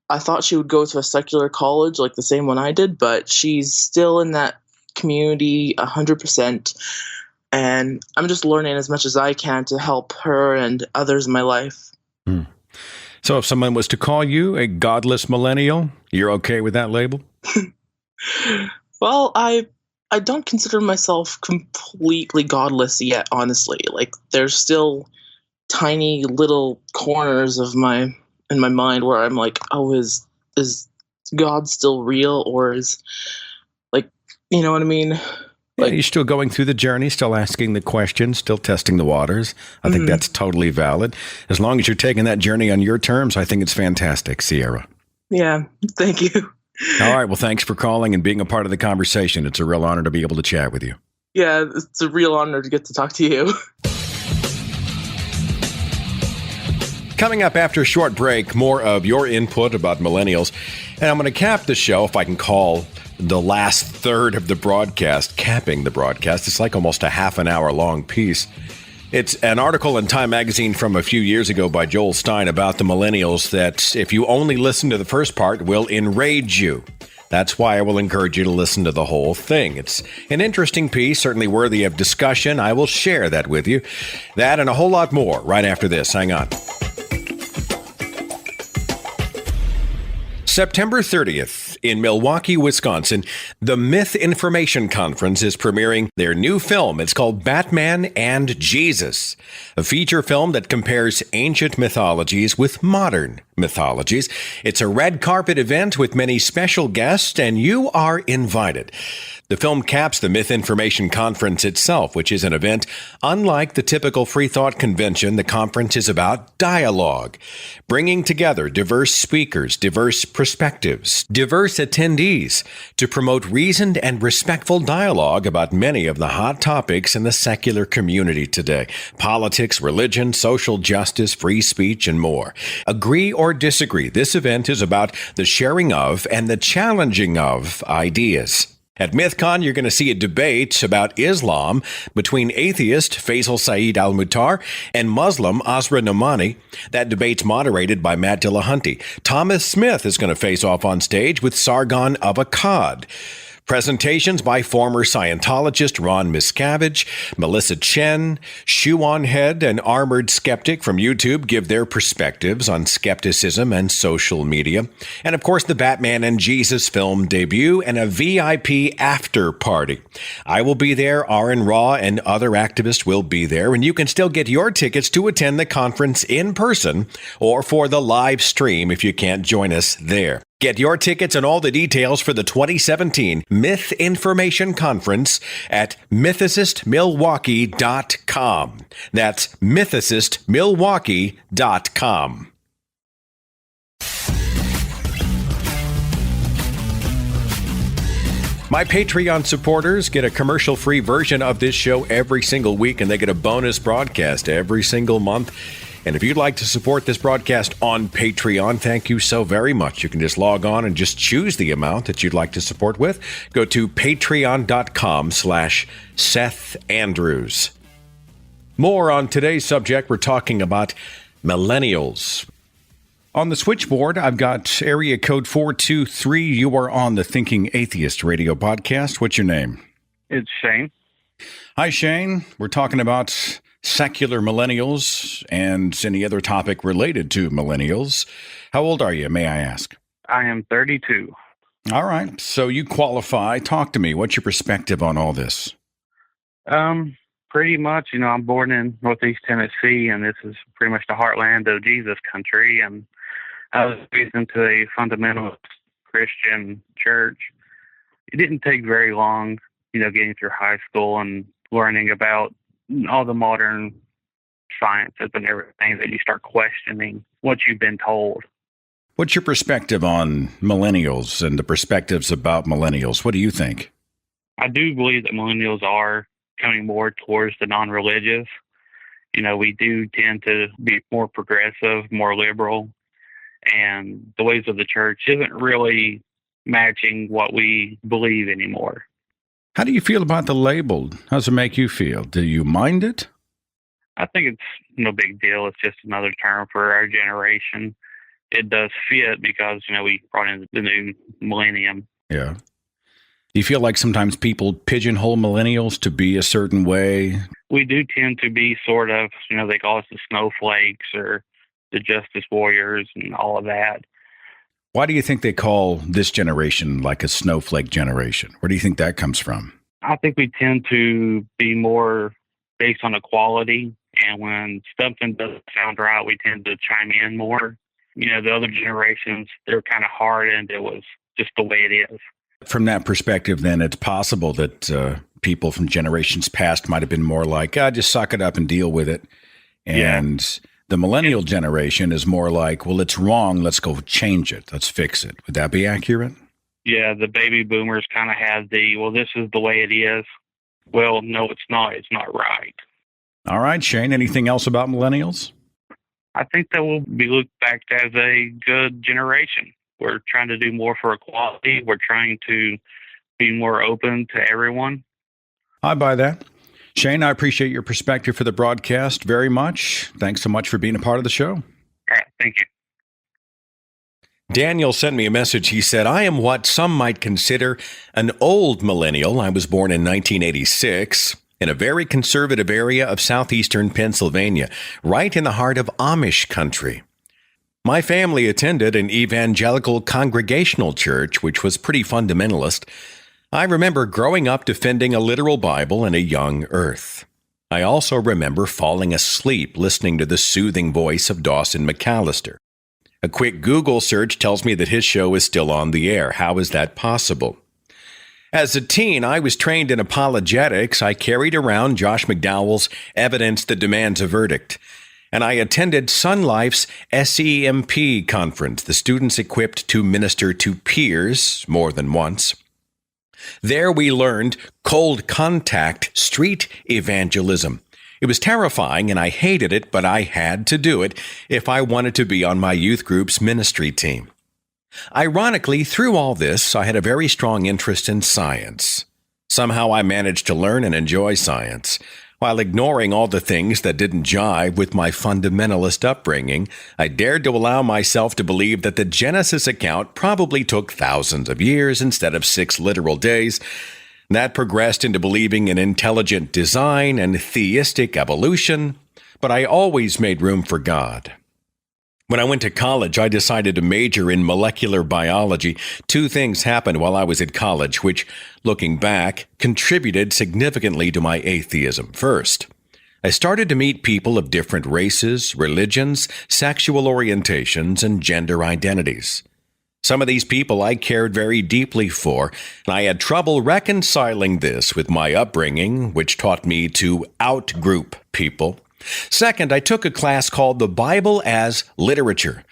I thought she would go to a secular college like the same one I did, but she's still in that community 100%. And I'm just learning as much as I can to help her and others in my life. So if someone was to call you a godless millennial, you're okay with that label? Well, I don't consider myself completely godless yet, honestly. Like, there's still tiny little corners in my mind where I'm like, oh, is God still real? Or is, like, you know what I mean? Yeah, you're still going through the journey, still asking the questions, still testing the waters. I think that's totally valid. As long as you're taking that journey on your terms, I think it's fantastic, Sierra. Yeah, thank you. All right. Well, thanks for calling and being a part of the conversation. It's a real honor to be able to chat with you. Yeah, it's a real honor to get to talk to you. Coming up after a short break, more of your input about millennials. And I'm going to cap the show, if I can call the last third of the broadcast, capping the broadcast. It's like almost a half an hour long piece. It's an article in Time magazine from a few years ago by Joel Stein about the millennials that, if you only listen to the first part, will enrage you. That's why I will encourage you to listen to the whole thing. It's an interesting piece, certainly worthy of discussion. I will share that with you. That and a whole lot more right after this. Hang on. September 30th in Milwaukee, Wisconsin, the Myth Information Conference is premiering their new film. It's called Batman and Jesus, a feature film that compares ancient mythologies with modern mythologies. It's a red carpet event with many special guests, and you are invited. The film caps the Myth Information Conference itself, which is an event unlike the typical free thought convention. The conference is about dialogue, bringing together diverse speakers, diverse perspectives, diverse attendees to promote reasoned and respectful dialogue about many of the hot topics in the secular community today: politics, religion, social justice, free speech, and more. Agree or disagree, this event is about the sharing of and the challenging of ideas. At MythCon, you're going to see a debate about Islam between atheist Faisal Saeed Al-Muhtar and Muslim Asra Nomani. That debate's moderated by Matt Dillahunty. Thomas Smith is going to face off on stage with Sargon of Akkad. Presentations by former Scientologist Ron Miscavige, Melissa Chen, Shoe-On Head, and Armored Skeptic from YouTube give their perspectives on skepticism and social media. And of course, the Batman and Jesus film debut and a VIP after party. I will be there, Aaron Raw and other activists will be there, and you can still get your tickets to attend the conference in person or for the live stream if you can't join us there. Get your tickets and all the details for the 2017 Myth Information Conference at mythicistmilwaukee.com. That's mythicistmilwaukee.com. My Patreon supporters get a commercial-free version of this show every single week, and they get a bonus broadcast every single month. And if you'd like to support this broadcast on Patreon, thank you so very much. You can just log on and just choose the amount that you'd like to support with. Go to patreon.com/Seth Andrews. More on today's subject. We're talking about millennials. On the switchboard, I've got area code 423. You are on the Thinking Atheist radio podcast. What's your name? It's Shane. Hi, Shane. We're talking about secular millennials and any other topic related to millennials. How old are you, may I ask? I am 32. All right. So you qualify. Talk to me. What's your perspective on all this? Pretty much, I'm born in Northeast Tennessee, and this is pretty much the heartland of Jesus country. And I was raised into a fundamentalist Christian church. It didn't take very long, getting through high school and learning about all the modern sciences and everything, that you start questioning what you've been told. What's your perspective on millennials and the perspectives about millennials? What do you think? I do believe that millennials are coming more towards the non-religious. We do tend to be more progressive, more liberal, and the ways of the church isn't really matching what we believe anymore. How do you feel about the label? How does it make you feel? Do you mind it? I think it's no big deal. It's just another term for our generation. It does fit because, we brought in the new millennium. Yeah. Do you feel like sometimes people pigeonhole millennials to be a certain way? We do tend to be sort of, they call us the snowflakes or the justice warriors and all of that. Why do you think they call this generation like a snowflake generation? Where do you think that comes from? I think we tend to be more based on equality. And when something doesn't sound right, we tend to chime in more. The other generations, they're kind of hardened. It was just the way it is. From that perspective, then, it's possible that people from generations past might have been more like, just suck it up and deal with it. And the millennial generation is more like, well, it's wrong. Let's go change it. Let's fix it. Would that be accurate? yeah, the baby boomers kind of have well, this is the way it is. Well, no, it's not. It's not right. All right, Shane, anything else about millennials? I think that will be looked back as a good generation. We're trying to do more for equality. We're trying to be more open to everyone. I buy that. Shane, I appreciate your perspective for the broadcast very much. Thanks so much for being a part of the show. All right, thank you. Daniel sent me a message. He said, I am what some might consider an old millennial. I was born in 1986 in a very conservative area of southeastern Pennsylvania, right in the heart of Amish country. My family attended an evangelical congregational church, which was pretty fundamentalist. I remember growing up defending a literal Bible and a young earth. I also remember falling asleep listening to the soothing voice of Dawson McAllister. A quick Google search tells me that his show is still on the air. How is that possible? As a teen, I was trained in apologetics. I carried around Josh McDowell's Evidence That Demands a Verdict, and I attended Sun Life's SEMP conference, the students equipped to minister to peers more than once. There we learned cold contact street evangelism. It was terrifying and I hated it, but I had to do it if I wanted to be on my youth group's ministry team. Ironically, through all this, I had a very strong interest in science. Somehow I managed to learn and enjoy science. While ignoring all the things that didn't jive with my fundamentalist upbringing, I dared to allow myself to believe that the Genesis account probably took thousands of years instead of 6 literal days. That progressed into believing in intelligent design and theistic evolution, but I always made room for God. When I went to college, I decided to major in molecular biology. 2 things happened while I was at college, which, looking back, contributed significantly to my atheism. First, I started to meet people of different races, religions, sexual orientations, and gender identities. Some of these people I cared very deeply for, and I had trouble reconciling this with my upbringing, which taught me to out-group people. Second, I took a class called The Bible as Literature.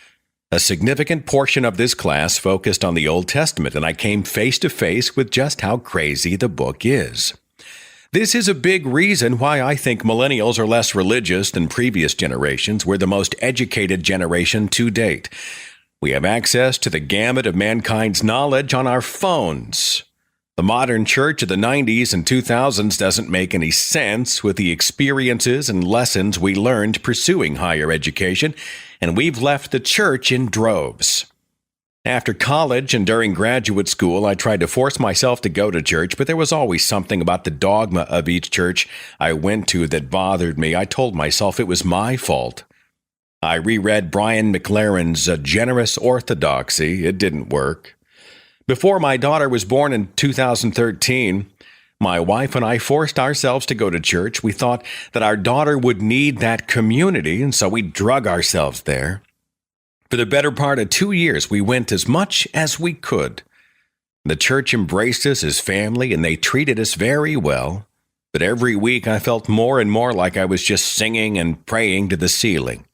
A significant portion of this class focused on the Old Testament, and I came face to face with just how crazy the book is. This is a big reason why I think millennials are less religious than previous generations. We're the most educated generation to date. We have access to the gamut of mankind's knowledge on our phones. The modern church of the 90s and 2000s doesn't make any sense with the experiences and lessons we learned pursuing higher education, and we've left the church in droves. After college and during graduate school, I tried to force myself to go to church, but there was always something about the dogma of each church I went to that bothered me. I told myself it was my fault. I reread Brian McLaren's Generous Orthodoxy. It didn't work. Before my daughter was born in 2013, my wife and I forced ourselves to go to church. We thought that our daughter would need that community, and so we drug ourselves there. For the better part of 2 years, we went as much as we could. The church embraced us as family, and they treated us very well. But every week, I felt more and more like I was just singing and praying to the ceiling.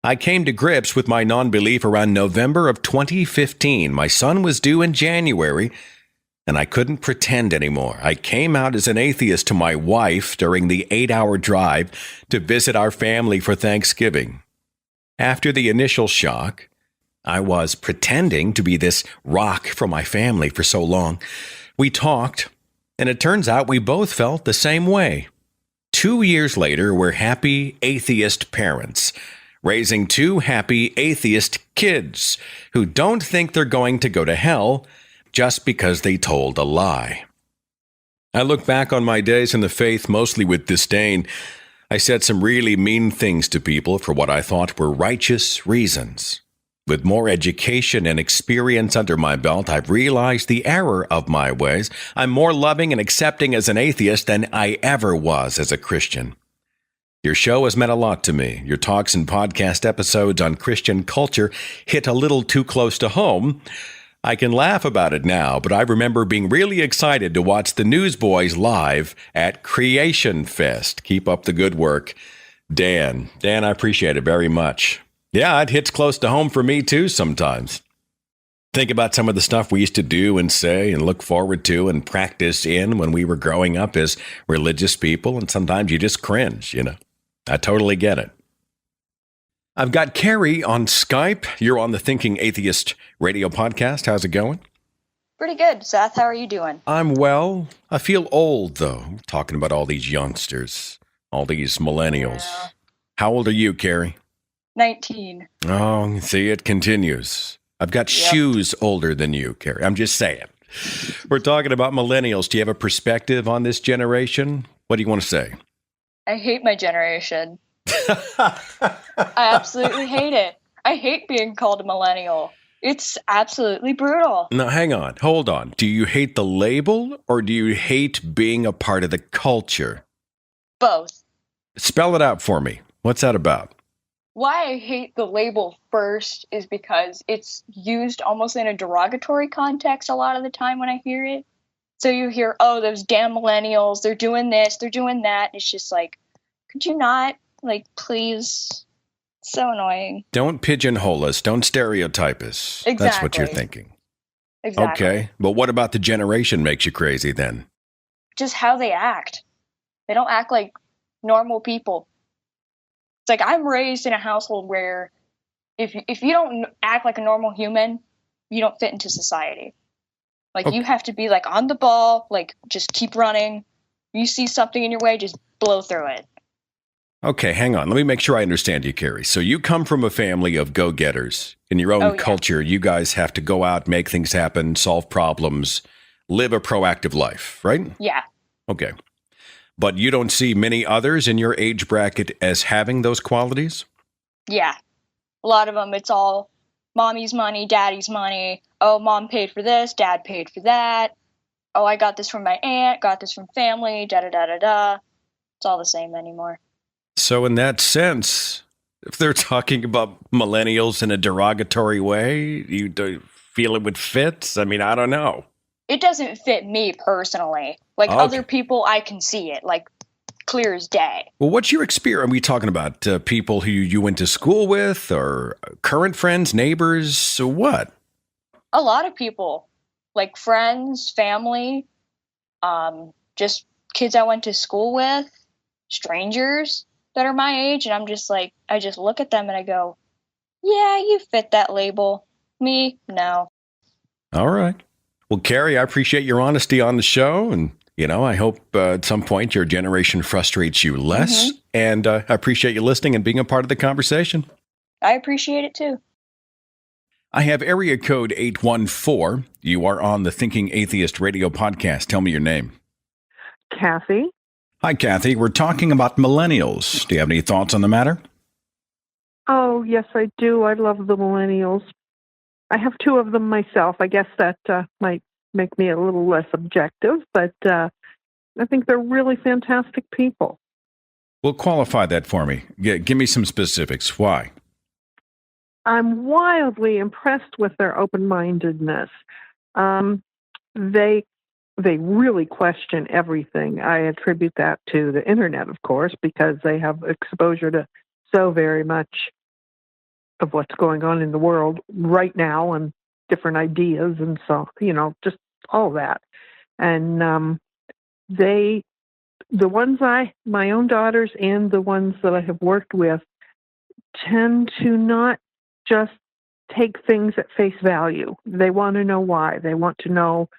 I came to grips with my non-belief around November of 2015. My son was due in January, and I couldn't pretend anymore. I came out as an atheist to my wife during the 8-hour drive to visit our family for Thanksgiving. After the initial shock, I was pretending to be this rock for my family for so long. We talked, and it turns out we both felt the same way. 2 years later, we're happy atheist parents, raising 2 happy atheist kids who don't think they're going to go to hell just because they told a lie. I look back on my days in the faith mostly with disdain. I said some really mean things to people for what I thought were righteous reasons. With more education and experience under my belt, I've realized the error of my ways. I'm more loving and accepting as an atheist than I ever was as a Christian. Your show has meant a lot to me. Your talks and podcast episodes on Christian culture hit a little too close to home. I can laugh about it now, but I remember being really excited to watch the Newsboys live at Creation Fest. Keep up the good work. Dan, I appreciate it very much. Yeah, it hits close to home for me too sometimes. Think about some of the stuff we used to do and say and look forward to and practice in when we were growing up as religious people, and sometimes you just cringe, I totally get it. I've got Carrie on Skype. You're on the Thinking Atheist radio podcast. How's it going? Pretty good, Seth. How are you doing? I'm well. I feel old, though, talking about all these youngsters, all these millennials. Yeah. How old are you, Carrie? 19. Oh, see, it continues. I've got shoes older than you, Carrie. I'm just saying. We're talking about millennials. Do you have a perspective on this generation? What do you want to say? I hate my generation. I absolutely hate it. I hate being called a millennial. It's absolutely brutal. Now, hang on. Hold on. Do you hate the label or do you hate being a part of the culture? Both. Spell it out for me. What's that about? Why I hate the label first is because it's used almost in a derogatory context a lot of the time when I hear it. So you hear, oh, those damn millennials, they're doing this, they're doing that. It's just like, could you not, please? It's so annoying. Don't pigeonhole us. Don't stereotype us. Exactly. That's what you're thinking. Exactly. Okay. But what about the generation makes you crazy then? Just how they act. They don't act like normal people. It's like I'm raised in a household where if you don't act like a normal human, you don't fit into society. You have to be on the ball, just keep running. You see something in your way, just blow through it. Okay, hang on. Let me make sure I understand you, Carrie. So you come from a family of go-getters. In your own culture, you guys have to go out, make things happen, solve problems, live a proactive life, right? Yeah. Okay. But you don't see many others in your age bracket as having those qualities? Yeah. A lot of them, it's all mommy's money, daddy's money. Oh, mom paid for this, dad paid for that. Oh, I got this from my aunt, got this from family, da-da-da-da-da. It's all the same anymore. So in that sense, if they're talking about millennials in a derogatory way, you don't feel it would fit? I mean, I don't know. It doesn't fit me personally. Other people, I can see it, clear as day. Well, what's your experience? Are we talking about people who you went to school with or current friends, neighbors, or what? A lot of people, friends, family, just kids I went to school with, strangers that are my age. And I'm just I just look at them and I go, yeah, you fit that label. Me, no. All right. Well, Carrie, I appreciate your honesty on the show. And, I hope at some point your generation frustrates you less. Mm-hmm. And I appreciate you listening and being a part of the conversation. I appreciate it, too. I have area code 814. You are on the Thinking Atheist radio podcast. Tell me your name. Kathy. Hi, Kathy. We're talking about millennials. Do you have any thoughts on the matter? Oh, yes, I do. I love the millennials. I have two of them myself. I guess that might make me a little less objective, but I think they're really fantastic people. Well, qualify that for me. Give me some specifics. Why? I'm wildly impressed with their open-mindedness. They really question everything. I attribute that to the internet, of course, because they have exposure to so very much of what's going on in the world right now and different ideas. And so, just all that. And the ones my own daughters and the ones that I have worked with tend to not just take things at face value. They want to know why. They want to know,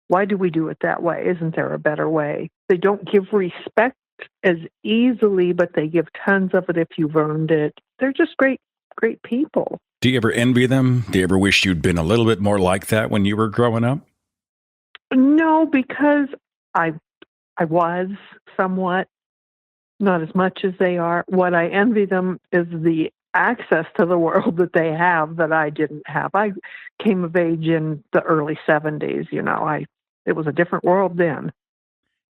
why do we do it that way? Isn't there a better way? They don't give respect as easily, but they give tons of it if you've earned it. They're just great people. Do you ever envy them? Do you ever wish you'd been a little bit more like that when you were growing up? No, because I was somewhat, not as much as they are. What I envy them is the access to the world that they have that I didn't have. I came of age in the early 70s. It was a different world then.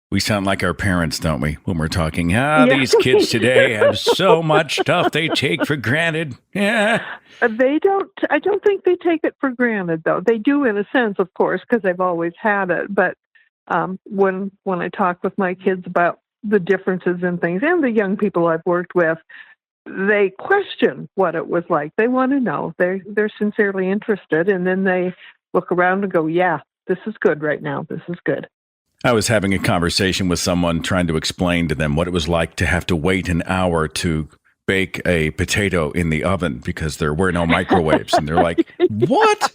We sound like our parents, don't we, when we're talking, these kids today have so much stuff they take for granted. Yeah. I don't think they take it for granted, though. They do in a sense, of course, because they've always had it. But when I talk with my kids about the differences in things, and the young people I've worked with, they question what it was like. They want to know. They're sincerely interested, and then they look around and go, yeah, this is good right now. This is good. I was having a conversation with someone trying to explain to them what it was like to have to wait an hour to bake a potato in the oven because there were no microwaves. And they're like, what?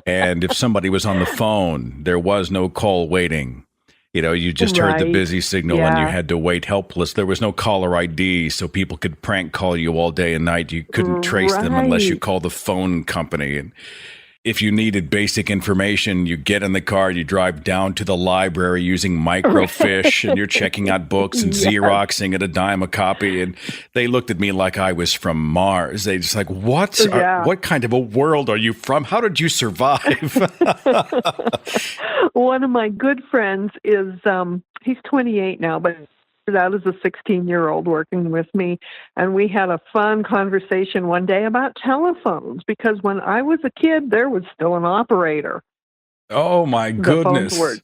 And if somebody was on the phone, there was no call waiting. You just heard the busy signal and you had to wait helpless. There was no caller ID, so people could prank call you all day and night. You couldn't trace them unless you called the phone company. And if you needed basic information, you get in the car, you drive down to the library using microfiche, and you're checking out books and Xeroxing at a dime a copy. And they looked at me like I was from Mars. They just like, what? What kind of a world are you from? How did you survive? One of my good friends is, he's 28 now, but out as a 16-year-old working with me, and we had a fun conversation one day about telephones, because when I was a kid, there was still an operator. Oh, my goodness. The phones were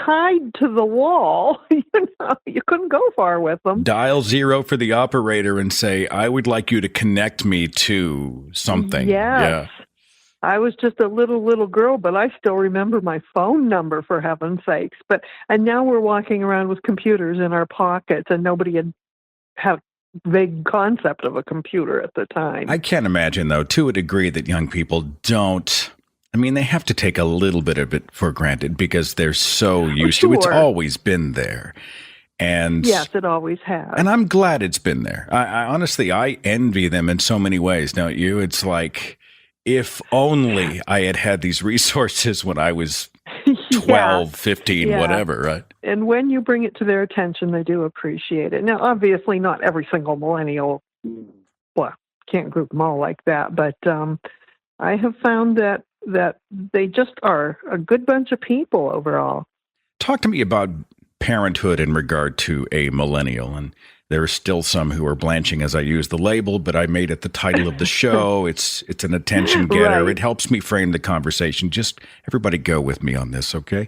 tied to the wall. You couldn't go far with them. Dial 0 for the operator and say, I would like you to connect me to something. Yes. Yeah. I was just a little girl, but I still remember my phone number, for heaven's sakes. And now we're walking around with computers in our pockets, and nobody had a vague concept of a computer at the time. I can't imagine, though, to a degree, that young people don't. I mean, they have to take a little bit of it for granted because they're so used to it. It's always been there. And yes, it always has. And I'm glad it's been there. I honestly, I envy them in so many ways, don't you? It's like, if only I had these resources when I was 12, 15, whatever, right? And when you bring it to their attention, they do appreciate it. Now, obviously, not every single millennial, can't group them all like that, but I have found that they just are a good bunch of people overall. Talk to me about parenthood in regard to a millennial. And there are still some who are blanching as I use the label, but I made it the title of the show. It's an attention getter. Right. It helps me frame the conversation. Just everybody go with me on this, okay?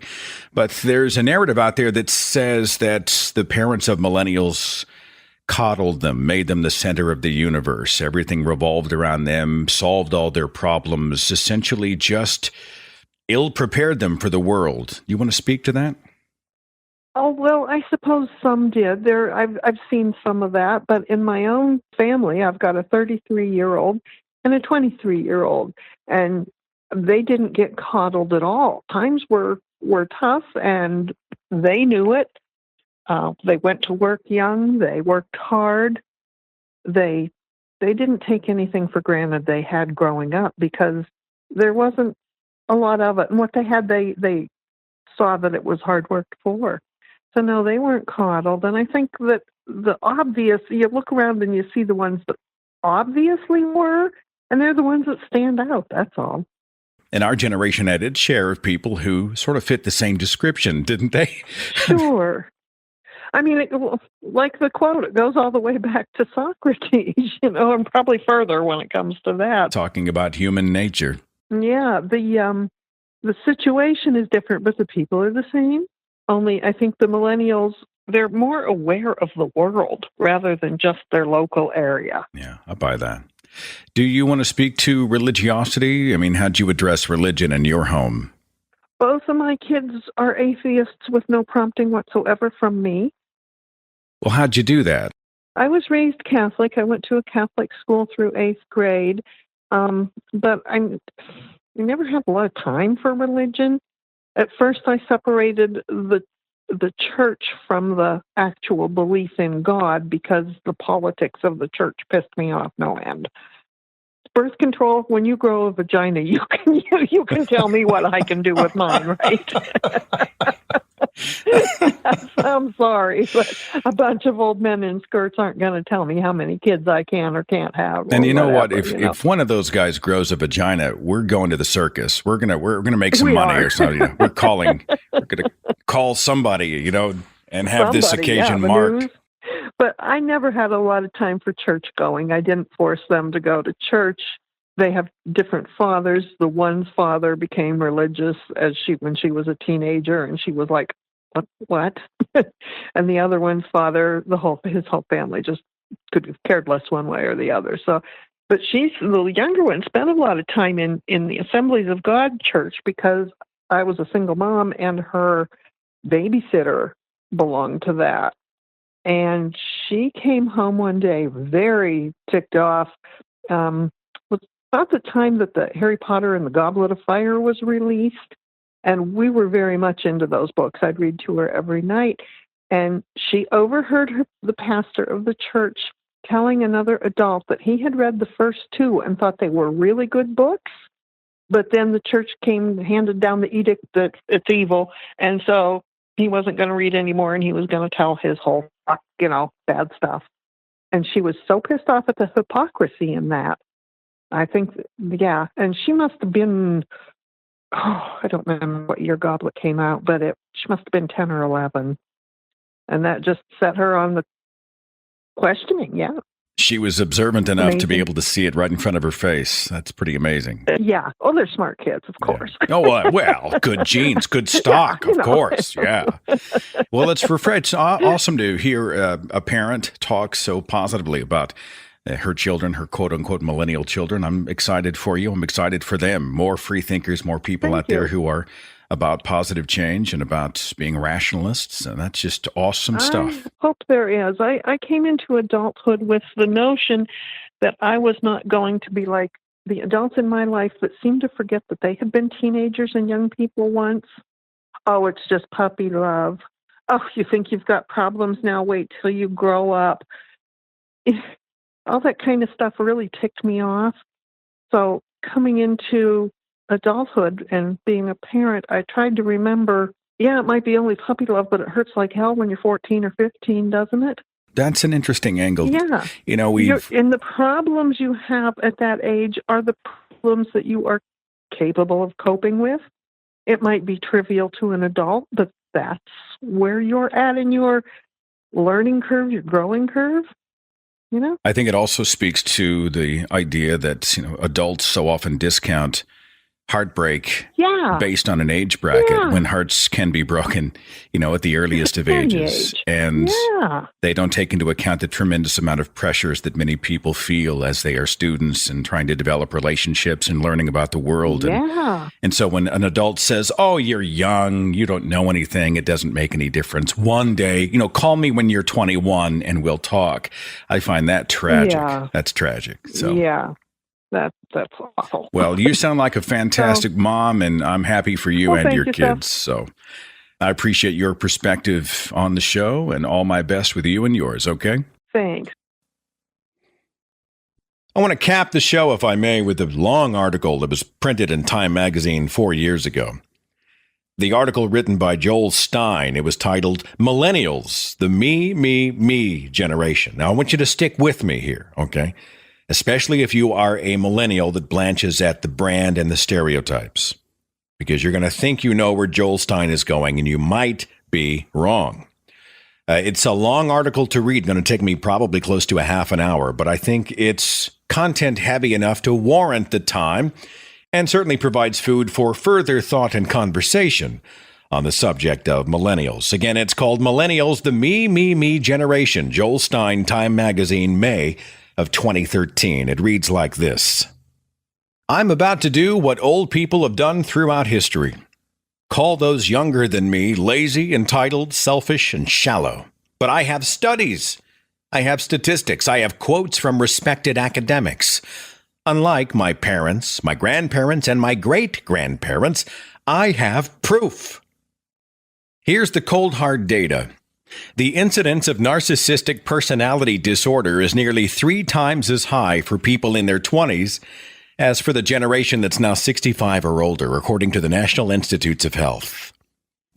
But there's a narrative out there that says that the parents of millennials coddled them, made them the center of the universe. Everything revolved around them, solved all their problems, essentially just ill-prepared them for the world. You want to speak to that? Oh, well, I suppose some did. I've seen some of that, but in my own family, I've got a 33-year-old and a 23-year-old, and they didn't get coddled at all. Times were tough, and they knew it. They went to work young. They worked hard. They didn't take anything for granted they had growing up because there wasn't a lot of it. And what they had, they saw that it was hard work for. So no, they weren't coddled. And I think that the obvious, you look around and you see the ones that obviously were, and they're the ones that stand out. That's all. And our generation had its share of people who sort of fit the same description, didn't they? Sure. I mean, like the quote, it goes all the way back to Socrates, and probably further when it comes to that. Talking about human nature. Yeah, the situation is different, but the people are the same. Only I think the millennials, they're more aware of the world rather than just their local area. Yeah, I buy that. Do you want to speak to religiosity? I mean, how'd you address religion in your home? Both of my kids are atheists with no prompting whatsoever from me. Well, how'd you do that? I was raised Catholic. I went to a Catholic school through 8th grade, but I never had a lot of time for religion. At first, I separated the church from the actual belief in God because the politics of the church pissed me off no end. Birth control, when you grow a vagina, you can tell me what I can do with mine, right? I'm sorry, but a bunch of old men in skirts aren't going to tell me how many kids I can or can't have. And you know what? If one of those guys grows a vagina, we're going to the circus. We're gonna make some money or something. We're gonna call somebody, and have this occasion marked. But I never had a lot of time for church going. I didn't force them to go to church. They have different fathers. The one's father became religious when she was a teenager, and she was like, "What?" And the other one's father, his whole family just could have cared less one way or the other. So, but she's the younger one, spent a lot of time in the Assemblies of God church because I was a single mom and her babysitter belonged to that. And she came home one day very ticked off. Was about the time that the Harry Potter and the Goblet of Fire was released. And we were very much into those books. I'd read to her every night. And she overheard the pastor of the church telling another adult that he had read the first two and thought they were really good books. But then the church handed down the edict that it's evil. And so he wasn't going to read anymore, and he was going to tell his whole, bad stuff. And she was so pissed off at the hypocrisy in that. I think, yeah. And she must have been, I don't remember what year Goblet came out, but she must have been 10 or 11. And that just set her on the questioning, yeah. She was observant enough to be able to see it right in front of her face. That's pretty amazing. Yeah. Oh, they're smart kids, of course. Yeah. Oh, well, good genes, good stock, of course. Yeah. Well, it's awesome to hear a parent talk so positively about her children, her quote-unquote millennial children. I'm excited for you. I'm excited for them. More free thinkers, more people out there who are about positive change and about being rationalists. And that's just awesome stuff. I hope there is. I came into adulthood with the notion that I was not going to be like the adults in my life that seemed to forget that they had been teenagers and young people once. Oh, it's just puppy love. Oh, you think you've got problems now? Wait till you grow up. All that kind of stuff really ticked me off. So coming into adulthood and being a parent, I tried to remember, it might be only puppy love, but it hurts like hell when you're 14 or 15, doesn't it? That's an interesting angle. Yeah. And the problems you have at that age are the problems that you are capable of coping with. It might be trivial to an adult, but that's where you're at in your learning curve, your growing curve. I think it also speaks to the idea that, adults so often discount heartbreak based on an age bracket when hearts can be broken, at the earliest of ages. And they don't take into account the tremendous amount of pressures that many people feel as they are students and trying to develop relationships and learning about the world. And so when an adult says, oh, you're young, you don't know anything, it doesn't make any difference. One day, call me when you're 21 and we'll talk. I find that tragic. Yeah. That's tragic. So That's awful. Well, you sound like a fantastic mom, and I'm happy for you and your kids. So I appreciate your perspective on the show, and all my best with you and yours, okay? Thanks. I want to cap the show, if I may, with a long article that was printed in Time magazine 4 years ago. The article written by Joel Stein, it was titled, Millennials, the me generation. Now, I want you to stick with me here, okay? Especially if you are a millennial that blanches at the brand and the stereotypes, because you're going to think you know where Joel Stein is going, and you might be wrong. It's a long article to read, going to take me probably close to a half an hour, but I think it's content heavy enough to warrant the time, and certainly provides food for further thought and conversation on the subject of millennials. Again, it's called Millennials, the me generation. Joel Stein, Time magazine, May of 2013. It reads like this. I'm about to do what old people have done throughout history. Call those younger than me lazy, entitled, selfish, and shallow. But I have studies. I have statistics. I have quotes from respected academics. Unlike my parents, my grandparents, and my great-grandparents, I have proof. Here's the cold hard data. The incidence of narcissistic personality disorder is nearly 3 times as high for people in their 20s as for the generation that's now 65 or older, according to the National Institutes of Health.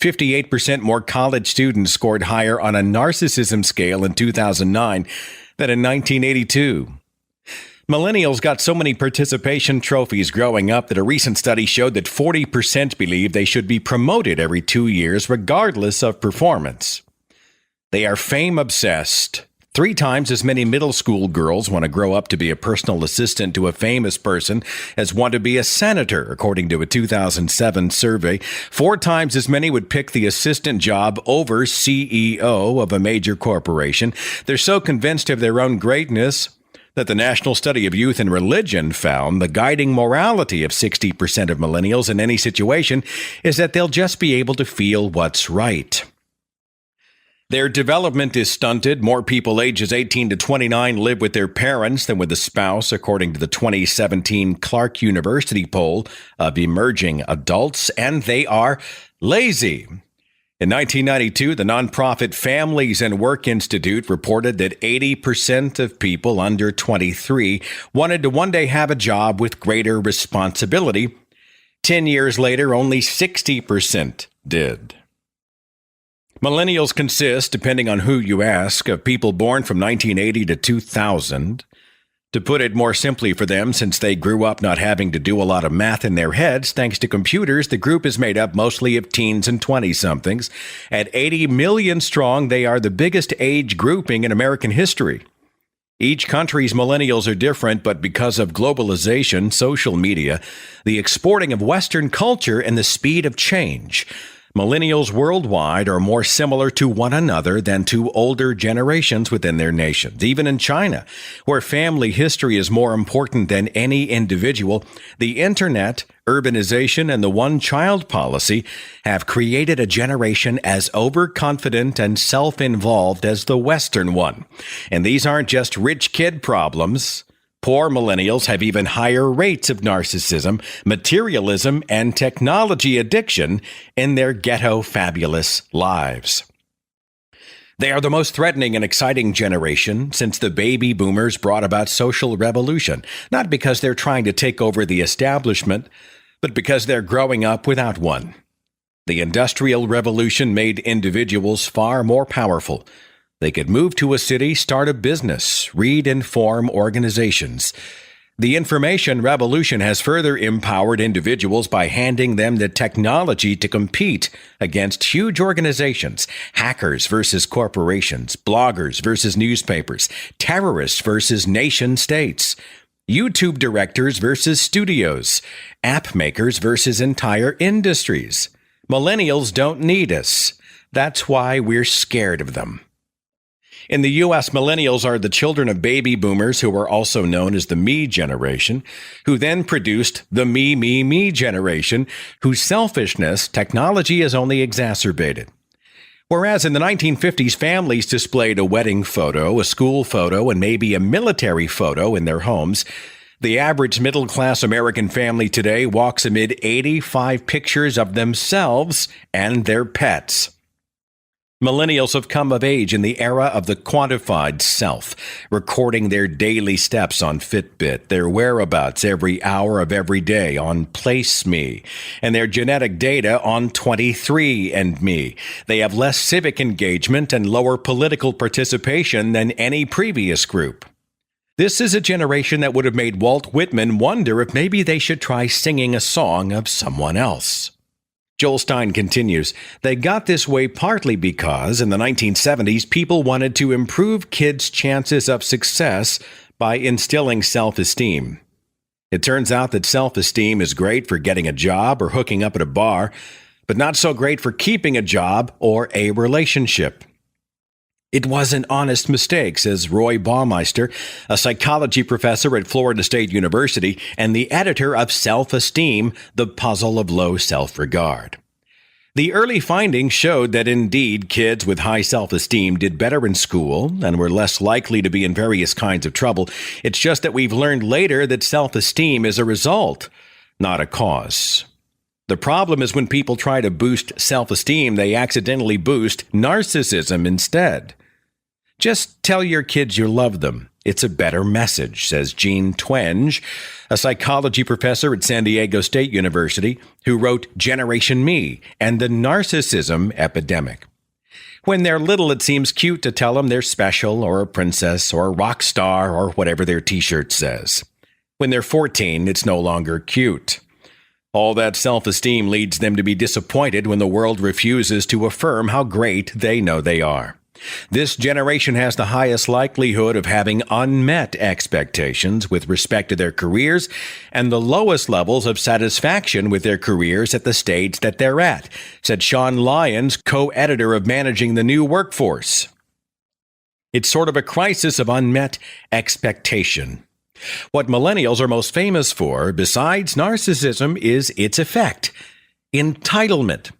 58% more college students scored higher on a narcissism scale in 2009 than in 1982. Millennials got so many participation trophies growing up that a recent study showed that 40% believe they should be promoted every 2 years, regardless of performance. They are fame-obsessed, 3 times as many middle school girls want to grow up to be a personal assistant to a famous person as want to be a senator, according to a 2007 survey. 4 times as many would pick the assistant job over CEO of a major corporation. They're so convinced of their own greatness that the National Study of Youth and Religion found the guiding morality of 60% of millennials in any situation is that they'll just be able to feel what's right. Their development is stunted. More people ages 18 to 29 live with their parents than with a spouse, according to the 2017 Clark University poll of emerging adults, and they are lazy. In 1992, the nonprofit Families and Work Institute reported that 80% of people under 23 wanted to one day have a job with greater responsibility. 10 years later, only 60% did. Millennials consist, depending on who you ask, of people born from 1980 to 2000. To put it more simply for them, since they grew up not having to do a lot of math in their heads thanks to computers, the group is made up mostly of teens and 20-somethings. At 80 million strong, they are the biggest age grouping in American history. Each country's millennials are different, but because of globalization, social media, the exporting of Western culture, and the speed of change, millennials worldwide are more similar to one another than to older generations within their nations. Even in China, where family history is more important than any individual, the internet, urbanization, and the one-child policy have created a generation as overconfident and self-involved as the Western one. And these aren't just rich kid problems. Poor millennials have even higher rates of narcissism, materialism, and technology addiction in their ghetto fabulous lives. They are the most threatening and exciting generation since the baby boomers brought about social revolution, not because they're trying to take over the establishment, but because they're growing up without one. The Industrial Revolution made individuals far more powerful. They could move to a city, start a business, read and form organizations. The information revolution has further empowered individuals by handing them the technology to compete against huge organizations, hackers versus corporations, bloggers versus newspapers, terrorists versus nation states, YouTube directors versus studios, app makers versus entire industries. Millennials don't need us. That's why we're scared of them. In the U.S., millennials are the children of baby boomers, who are also known as the me generation, who then produced the me generation, whose selfishness technology has only exacerbated. Whereas in the 1950s, families displayed a wedding photo, a school photo, and maybe a military photo in their homes, the average middle-class American family today walks amid 85 pictures of themselves and their pets. Millennials have come of age in the era of the quantified self, recording their daily steps on Fitbit, their whereabouts every hour of every day on PlaceMe, and their genetic data on 23andMe. They have less civic engagement and lower political participation than any previous group. This is a generation that would have made Walt Whitman wonder if maybe they should try singing a song of someone else. Joel Stein continues, they got this way partly because in the 1970s, people wanted to improve kids' chances of success by instilling self-esteem. It turns out that self-esteem is great for getting a job or hooking up at a bar, but not so great for keeping a job or a relationship. It was an honest mistake, says Roy Baumeister, a psychology professor at Florida State University and the editor of Self-Esteem, The Puzzle of Low Self-Regard. The early findings showed that indeed kids with high self-esteem did better in school and were less likely to be in various kinds of trouble. It's just that we've learned later that self-esteem is a result, not a cause. The problem is when people try to boost self-esteem, they accidentally boost narcissism instead. Just tell your kids you love them. It's a better message, says Jean Twenge, a psychology professor at San Diego State University, who wrote Generation Me and the Narcissism Epidemic. When they're little, it seems cute to tell them they're special or a princess or a rock star or whatever their t-shirt says. When they're 14, it's no longer cute. All that self-esteem leads them to be disappointed when the world refuses to affirm how great they know they are. This generation has the highest likelihood of having unmet expectations with respect to their careers and the lowest levels of satisfaction with their careers at the stage that they're at, said Sean Lyons, co-editor of Managing the New Workforce. It's sort of a crisis of unmet expectation. What millennials are most famous for, besides narcissism, is its effect: entitlement.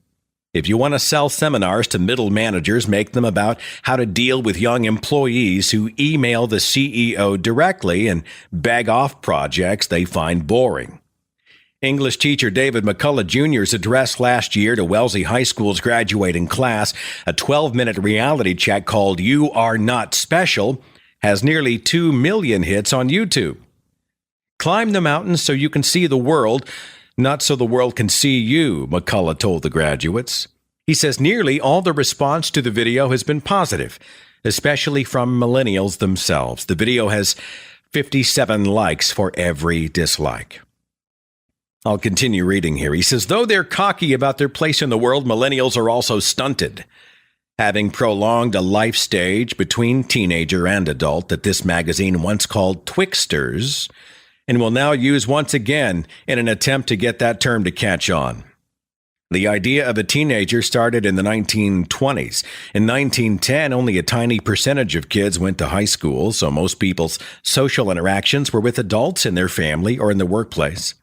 If you want to sell seminars to middle managers, make them about how to deal with young employees who email the CEO directly and beg off projects they find boring. English teacher David McCullough Jr.'s address last year to Wellesley High School's graduating class, a 12-minute reality check called "You Are Not Special," has nearly 2 million hits on YouTube. Climb the mountain so you can see the world, not so the world can see you, McCullough told the graduates. He says nearly all the response to the video has been positive, especially from millennials themselves. The video has 57 likes for every dislike. I'll continue reading here. He says, though they're cocky about their place in the world, millennials are also stunted, having prolonged a life stage between teenager and adult that this magazine once called Twixters, and will now use once again in an attempt to get that term to catch on. The idea of a teenager started in the 1920s. In 1910, only a tiny percentage of kids went to high school, so most people's social interactions were with adults in their family or in the workplace.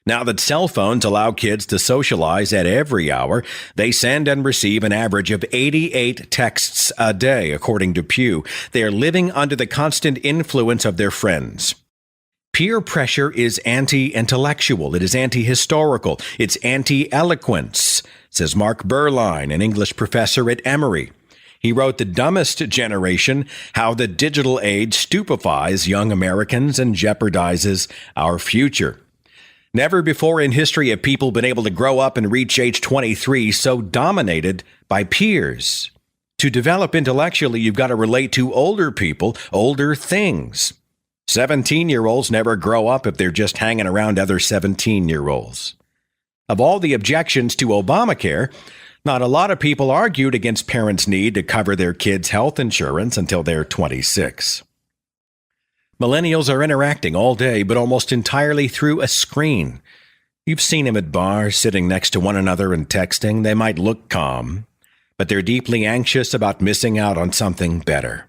Now that cell phones allow kids to socialize at every hour, they send and receive an average of 88 texts a day, according to Pew. They are living under the constant influence of their friends. Peer pressure is anti-intellectual. It is anti-historical. It's anti-eloquence, says Mark Berline, an English professor at Emory. He wrote The Dumbest Generation, How the Digital Age Stupefies Young Americans and Jeopardizes Our Future. Never before in history have people been able to grow up and reach age 23 so dominated by peers. To develop intellectually, you've got to relate to older people, older things. 17-year-olds never grow up if they're just hanging around other 17-year-olds. Of all the objections to Obamacare, not a lot of people argued against parents' need to cover their kids' health insurance until they're 26. Millennials are interacting all day, but almost entirely through a screen. You've seen them at bars, sitting next to one another and texting. They might look calm, but they're deeply anxious about missing out on something better.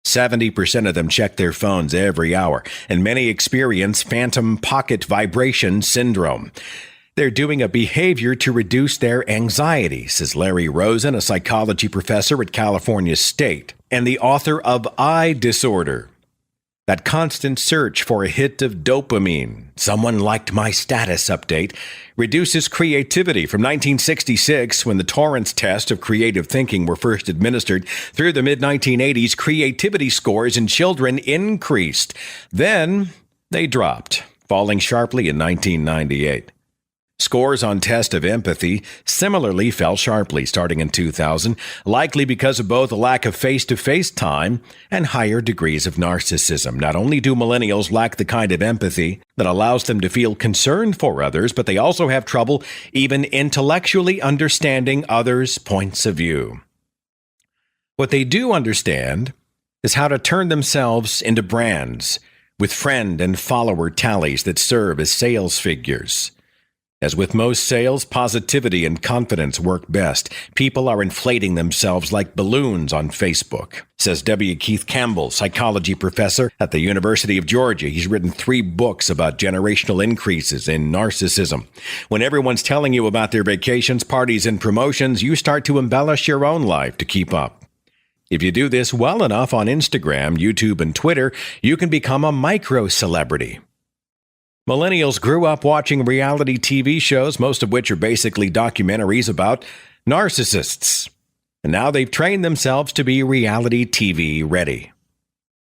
70% of them check their phones every hour, and many experience phantom pocket vibration syndrome. They're doing a behavior to reduce their anxiety, says Larry Rosen, a psychology professor at California State, and the author of I Disorder. That constant search for a hit of dopamine, someone liked my status update, reduces creativity. From 1966, when the Torrance test of creative thinking were first administered, through the mid-1980s, creativity scores in children increased. Then they dropped, falling sharply in 1998. Scores on test of empathy similarly fell sharply starting in 2000, likely because of both a lack of face-to-face time and higher degrees of narcissism. Not only do millennials lack the kind of empathy that allows them to feel concerned for others, but they also have trouble even intellectually understanding others' points of view. What they do understand is how to turn themselves into brands with friend and follower tallies that serve as sales figures. As with most sales, positivity and confidence work best. People are inflating themselves like balloons on Facebook, says W. Keith Campbell, psychology professor at the University of Georgia. He's written 3 books about generational increases in narcissism. When everyone's telling you about their vacations, parties, and promotions, you start to embellish your own life to keep up. If you do this well enough on Instagram, YouTube, and Twitter, you can become a micro-celebrity. Millennials grew up watching reality TV shows, most of which are basically documentaries about narcissists. And now they've trained themselves to be reality TV ready.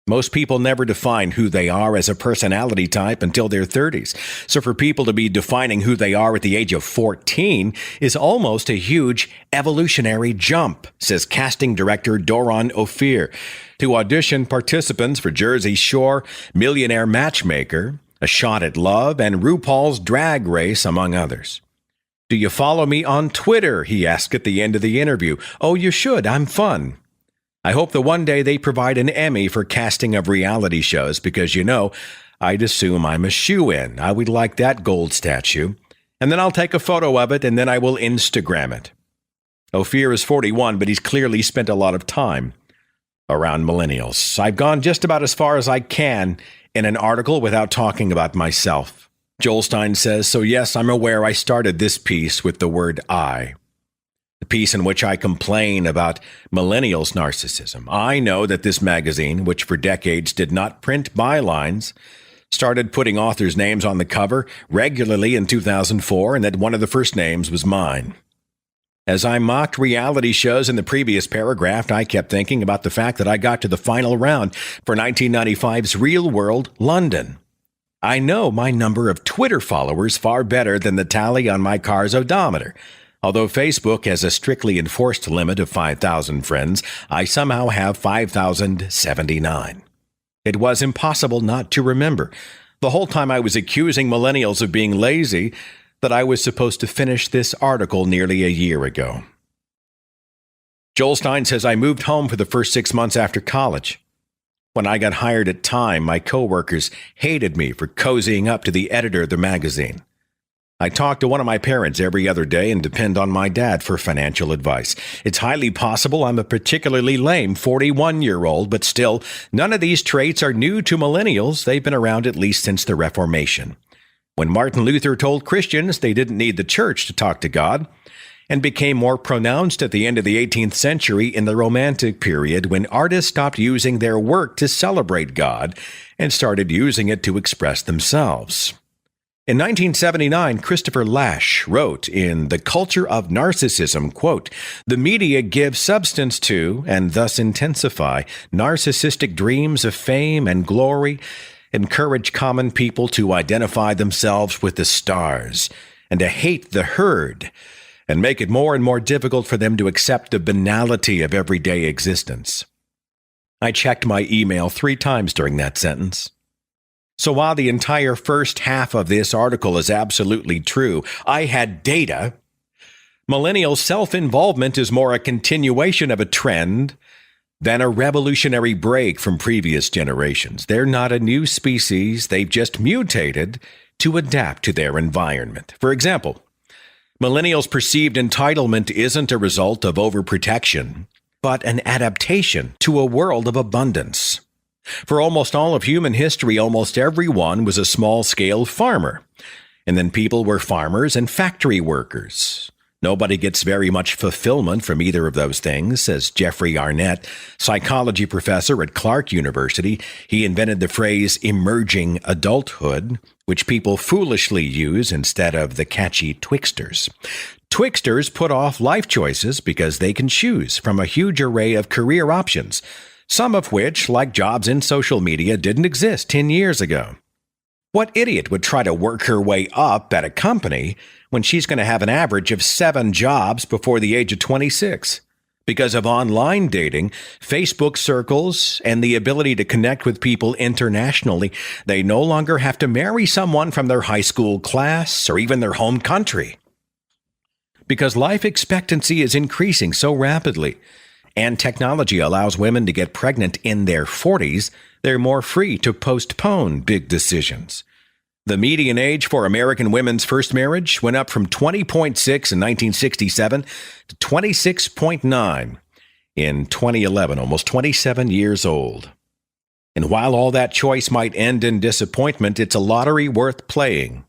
Most people never define who they are as a personality type until their 30s. So for people to be defining who they are at the age of 14 is almost a huge evolutionary jump, says casting director Doron Ophir. To audition participants for Jersey Shore, Millionaire Matchmaker, A Shot at Love, and RuPaul's Drag Race, among others. Do you follow me on Twitter? He asked at the end of the interview. Oh, you should. I'm fun. I hope that one day they provide an Emmy for casting of reality shows because, I'd assume I'm a shoo-in. I would like that gold statue. And then I'll take a photo of it and then I will Instagram it. Ophir is 41, but he's clearly spent a lot of time around millennials. I've gone just about as far as I can in an article without talking about myself. Joel Stein says, so yes, I'm aware I started this piece with the word I. The piece in which I complain about millennials' narcissism. I know that this magazine, which for decades did not print bylines, started putting authors' names on the cover regularly in 2004, and that one of the first names was mine. As I mocked reality shows in the previous paragraph, I kept thinking about the fact that I got to the final round for 1995's Real World London. I know my number of Twitter followers far better than the tally on my car's odometer. Although Facebook has a strictly enforced limit of 5,000 friends, I somehow have 5,079. It was impossible not to remember, the whole time I was accusing millennials of being lazy, that I was supposed to finish this article nearly a year ago. Joel Stein says I moved home for the first 6 months after college. When I got hired at Time, my coworkers hated me for cozying up to the editor of the magazine. I talk to one of my parents every other day and depend on my dad for financial advice. It's highly possible I'm a particularly lame 41-year-old, but still, none of these traits are new to millennials. They've been around at least since the Reformation. When Martin Luther told Christians they didn't need the church to talk to God, and became more pronounced at the end of the 18th century in the Romantic period when artists stopped using their work to celebrate God and started using it to express themselves. In 1979, Christopher Lasch wrote in The Culture of Narcissism, quote, "The media give substance to, and thus intensify, narcissistic dreams of fame and glory, encourage common people to identify themselves with the stars, and to hate the herd, and make it more and more difficult for them to accept the banality of everyday existence." I checked my email 3 times during that sentence. So while the entire first half of this article is absolutely true, I had data. Millennial self-involvement is more a continuation of a trend than a revolutionary break from previous generations. They're not a new species. They've just mutated to adapt to their environment. For example, millennials' perceived entitlement isn't a result of overprotection, but an adaptation to a world of abundance. For almost all of human history, almost everyone was a small-scale farmer. And then people were farmers and factory workers. Nobody gets very much fulfillment from either of those things, says Jeffrey Arnett, psychology professor at Clark University. He invented the phrase emerging adulthood, which people foolishly use instead of the catchy twixters. Twixters put off life choices because they can choose from a huge array of career options, some of which, like jobs in social media, didn't exist 10 years ago. What idiot would try to work her way up at a company when she's going to have an average of 7 jobs before the age of 26? Because of online dating, Facebook circles, and the ability to connect with people internationally, they no longer have to marry someone from their high school class or even their home country. Because life expectancy is increasing so rapidly, and technology allows women to get pregnant in their 40s, they're more free to postpone big decisions. The median age for American women's first marriage went up from 20.6 in 1967 to 26.9 in 2011, almost 27 years old. And while all that choice might end in disappointment, it's a lottery worth playing.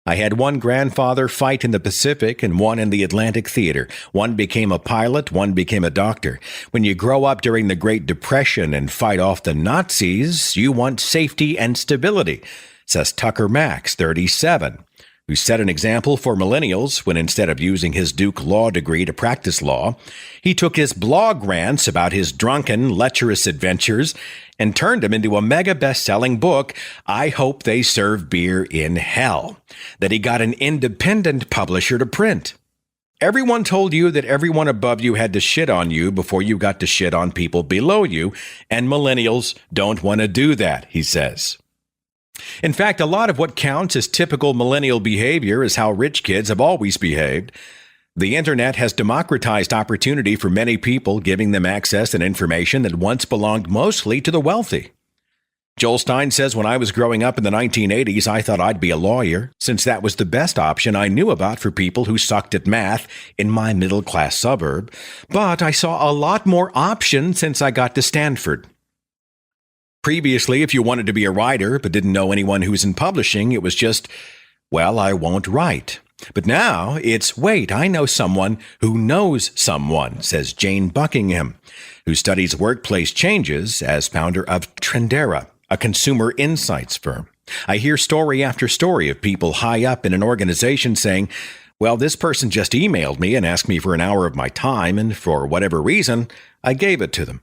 I had one grandfather fight in the Pacific and one in the Atlantic Theater. One became a pilot, one became a doctor. When you grow up during the Great Depression and fight off the Nazis, you want safety and stability, says Tucker Max, 37, who set an example for millennials when instead of using his Duke law degree to practice law, he took his blog rants about his drunken, lecherous adventures and turned them into a mega best-selling book, I Hope They Serve Beer in Hell, that he got an independent publisher to print. Everyone told you that everyone above you had to shit on you before you got to shit on people below you, and millennials don't want to do that, he says. In fact, a lot of what counts as typical millennial behavior is how rich kids have always behaved. The internet has democratized opportunity for many people, giving them access and information that once belonged mostly to the wealthy. Joel Stein says, when I was growing up in the 1980s, I thought I'd be a lawyer, since that was the best option I knew about for people who sucked at math in my middle-class suburb. But I saw a lot more options since I got to Stanford. Previously, if you wanted to be a writer but didn't know anyone who was in publishing, it was just, well, I won't write. But now it's, wait, I know someone who knows someone, says Jane Buckingham, who studies workplace changes as founder of Trendera, a consumer insights firm. I hear story after story of people high up in an organization saying, well, this person just emailed me and asked me for an hour of my time, and for whatever reason, I gave it to them.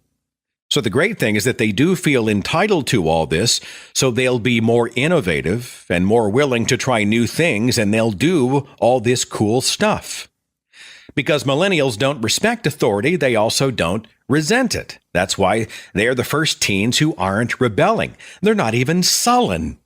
So the great thing is that they do feel entitled to all this, so they'll be more innovative and more willing to try new things, and they'll do all this cool stuff. Because millennials don't respect authority, they also don't resent it. That's why they are the first teens who aren't rebelling. They're not even sullen.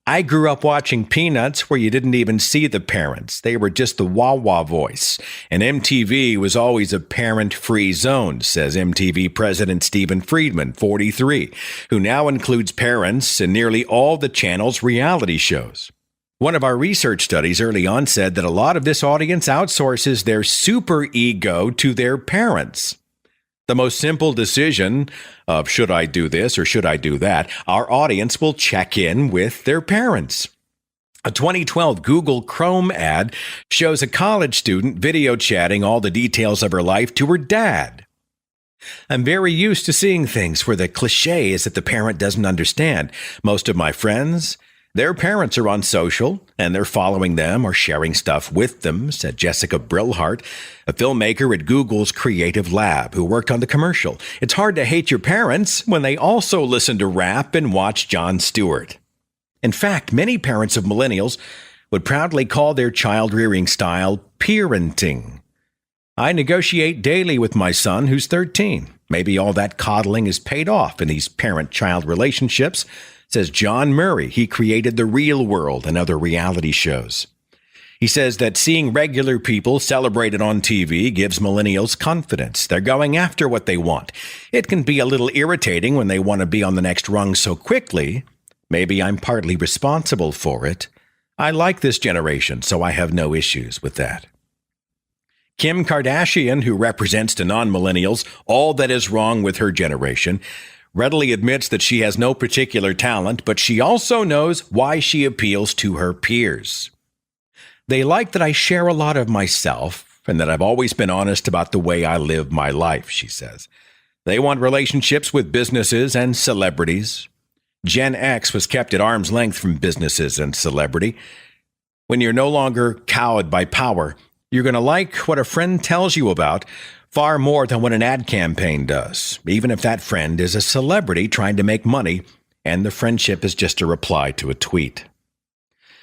I grew up watching Peanuts where you didn't even see the parents. They were just the wah-wah voice. And MTV was always a parent-free zone, says MTV President Stephen Friedman, 43, who now includes parents in nearly all the channel's reality shows. One of our research studies early on said that a lot of this audience outsources their super ego to their parents. The most simple decision of should I do this or should I do that, our audience will check in with their parents. A 2012 Google Chrome ad shows a college student video chatting all the details of her life to her dad. I'm very used to seeing things where the cliche is that the parent doesn't understand. Most of my friends, their parents are on social, and they're following them or sharing stuff with them, said Jessica Brillhart, a filmmaker at Google's Creative Lab, who worked on the commercial. It's hard to hate your parents when they also listen to rap and watch Jon Stewart. In fact, many parents of millennials would proudly call their child-rearing style parenting. I negotiate daily with my son, who's 13. Maybe all that coddling is paid off in these parent-child relationships, says John Murray. He created The Real World and other reality shows. He says that seeing regular people celebrated on TV gives millennials confidence. They're going after what they want. It can be a little irritating when they want to be on the next rung so quickly. Maybe I'm partly responsible for it. I like this generation, so I have no issues with that. Kim Kardashian, who represents to non-millennials all that is wrong with her generation, readily admits that she has no particular talent, but she also knows why she appeals to her peers. They like that I share a lot of myself and that I've always been honest about the way I live my life, she says. They want relationships with businesses and celebrities. Gen X was kept at arm's length from businesses and celebrity. When you're no longer cowed by power, you're going to like what a friend tells you about far more than what an ad campaign does, even if that friend is a celebrity trying to make money and the friendship is just a reply to a tweet.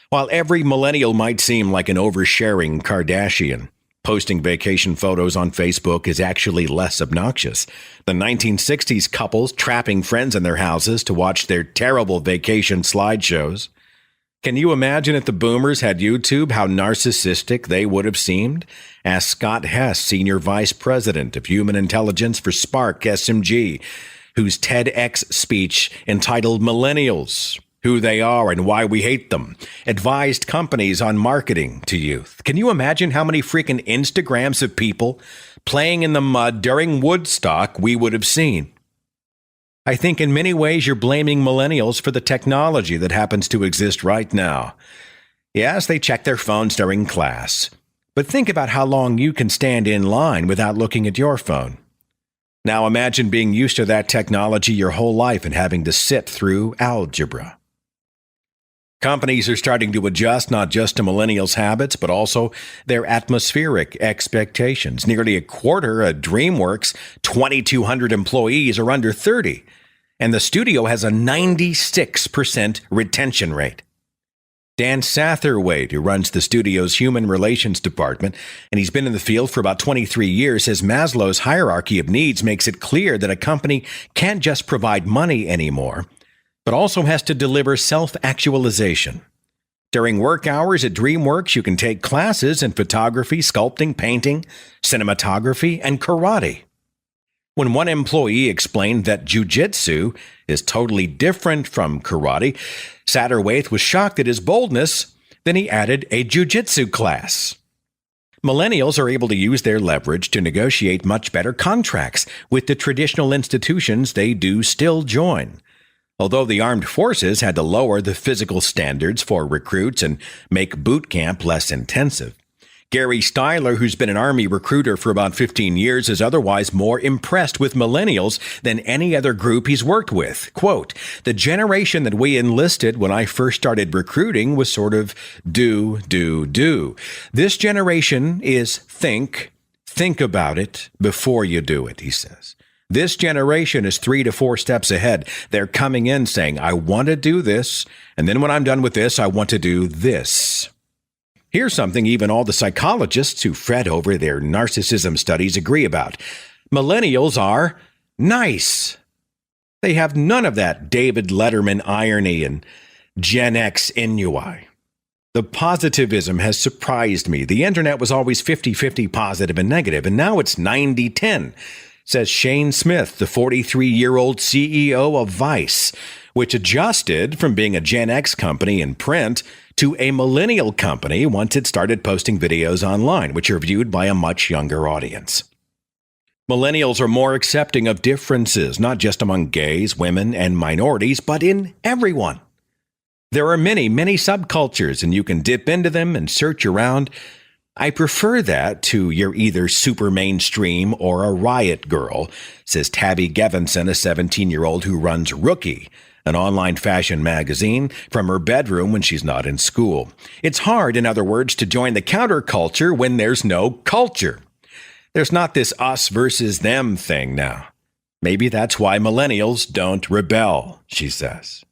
While every millennial might seem like an oversharing Kardashian, posting vacation photos on Facebook is actually less obnoxious than 1960s couples trapping friends in their houses to watch their terrible vacation slideshows. Can you imagine if the boomers had YouTube, how narcissistic they would have seemed? Ask Scott Hess, Senior Vice President of Human Intelligence for Spark SMG, whose TEDx speech entitled Millennials, Who They Are and Why We Hate Them, advised companies on marketing to youth. Can you imagine how many freaking Instagrams of people playing in the mud during Woodstock we would have seen? I think in many ways you're blaming millennials for the technology that happens to exist right now. Yes, they check their phones during class, but think about how long you can stand in line without looking at your phone. Now imagine being used to that technology your whole life and having to sit through algebra. Companies are starting to adjust not just to millennials' habits, but also their atmospheric expectations. Nearly a quarter of DreamWorks' 2,200 employees are under 30, and the studio has a 96% retention rate. Dan Satterwhite, who runs the studio's human relations department, and he's been in the field for about 23 years, says Maslow's hierarchy of needs makes it clear that a company can't just provide money anymore, but also has to deliver self-actualization. During work hours at DreamWorks, you can take classes in photography, sculpting, painting, cinematography, and karate. When one employee explained that jiu-jitsu is totally different from karate, Satterthwaite was shocked at his boldness. Then he added a jiu-jitsu class. Millennials are able to use their leverage to negotiate much better contracts with the traditional institutions they do still join. Although the armed forces had to lower the physical standards for recruits and make boot camp less intensive. Gary Styler, who's been an Army recruiter for about 15 years, is otherwise more impressed with millennials than any other group he's worked with. Quote, "The generation that we enlisted when I first started recruiting was sort of do. This generation is think about it before you do it," he says. This generation is 3 to 4 steps ahead. They're coming in saying, I want to do this, and then when I'm done with this, I want to do this. Here's something even all the psychologists who fret over their narcissism studies agree about. Millennials are nice. They have none of that David Letterman irony and Gen X ennui. The positivism has surprised me. The internet was always 50-50 positive and negative, and now it's 90-10, says Shane Smith, the 43-year-old CEO of Vice, which adjusted from being a Gen X company in print to a millennial company once it started posting videos online, which are viewed by a much younger audience. Millennials are more accepting of differences, not just among gays, women, and minorities, but in everyone. There are many, many subcultures, and you can dip into them and search around. I prefer that to you're either super mainstream or a riot girl, says Tabby Gevinson, a 17-year-old who runs Rookie, an online fashion magazine, from her bedroom when she's not in school. It's hard, in other words, to join the counterculture when there's no culture. There's not this us versus them thing now. Maybe that's why millennials don't rebel, she says.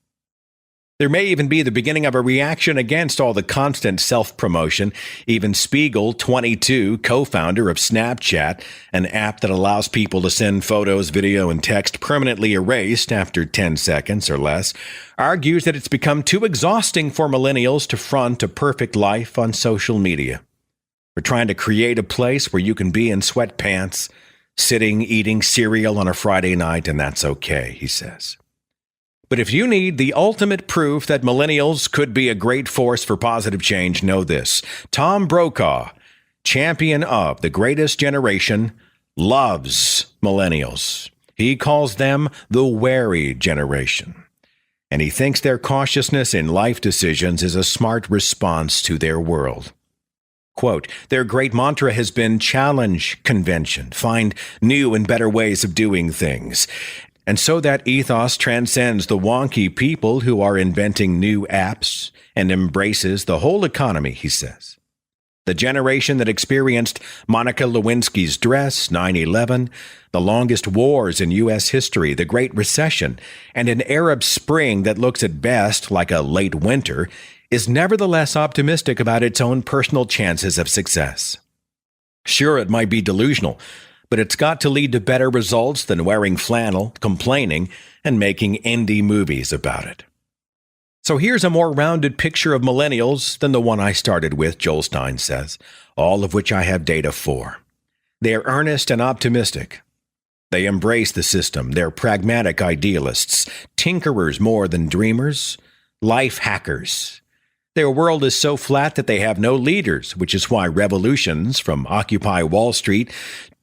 There may even be the beginning of a reaction against all the constant self-promotion. Even Spiegel, 22, co-founder of Snapchat, an app that allows people to send photos, video, and text permanently erased after 10 seconds or less, argues that it's become too exhausting for millennials to front a perfect life on social media. We're trying to create a place where you can be in sweatpants, sitting, eating cereal on a Friday night, and that's okay, he says. But if you need the ultimate proof that millennials could be a great force for positive change, know this. Tom Brokaw, champion of the greatest generation, loves millennials. He calls them the wary generation. And he thinks their cautiousness in life decisions is a smart response to their world. Quote, their great mantra has been challenge convention, find new and better ways of doing things. And so that ethos transcends the wonky people who are inventing new apps and embraces the whole economy, he says. The generation that experienced Monica Lewinsky's dress, 9/11, the longest wars in U.S. history, the Great Recession, and an Arab Spring that looks at best like a late winter, is nevertheless optimistic about its own personal chances of success. Sure, it might be delusional, but it's got to lead to better results than wearing flannel, complaining, and making indie movies about it. So here's a more rounded picture of millennials than the one I started with, Joel Stein says, all of which I have data for. They are earnest and optimistic. They embrace the system. They're pragmatic idealists, tinkerers more than dreamers, life hackers. Their world is so flat that they have no leaders, which is why revolutions from Occupy Wall Street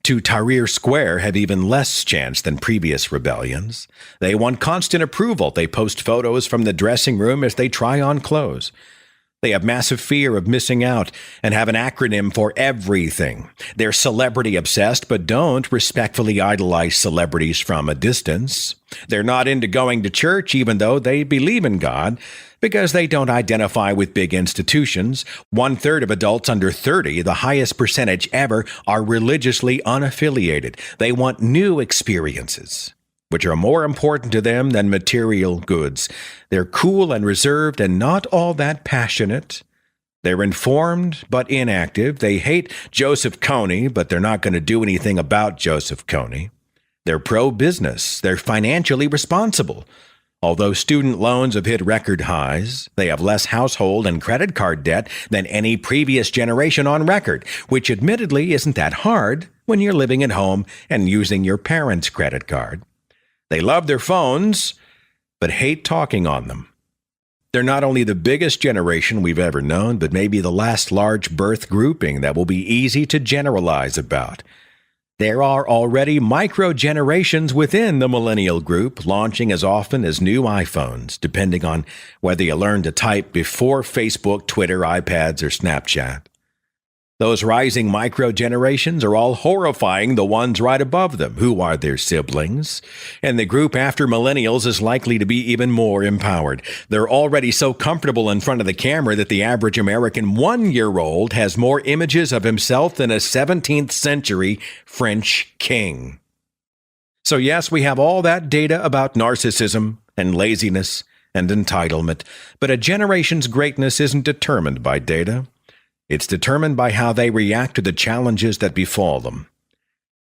to Tahrir Square have even less chance than previous rebellions. They want constant approval. They post photos from the dressing room as they try on clothes. They have massive fear of missing out and have an acronym for everything. They're celebrity obsessed, but don't respectfully idolize celebrities from a distance. They're not into going to church, even though they believe in God, because they don't identify with big institutions. 1/3 of adults under 30, the highest percentage ever, are religiously unaffiliated. They want new experiences, which are more important to them than material goods. They're cool and reserved and not all that passionate. They're informed but inactive. They hate Joseph Kony, but they're not going to do anything about Joseph Kony. They're pro-business. They're financially responsible. Although student loans have hit record highs, they have less household and credit card debt than any previous generation on record, which admittedly isn't that hard when you're living at home and using your parents' credit card. They love their phones, but hate talking on them. They're not only the biggest generation we've ever known, but maybe the last large birth grouping that will be easy to generalize about. There are already micro-generations within the millennial group, launching as often as new iPhones, depending on whether you learn to type before Facebook, Twitter, iPads, or Snapchat. Those rising micro-generations are all horrifying the ones right above them, who are their siblings. And the group after millennials is likely to be even more empowered. They're already so comfortable in front of the camera that the average American 1-year-old has more images of himself than a 17th century French king. So yes, we have all that data about narcissism and laziness and entitlement, but a generation's greatness isn't determined by data. It's determined by how they react to the challenges that befall them.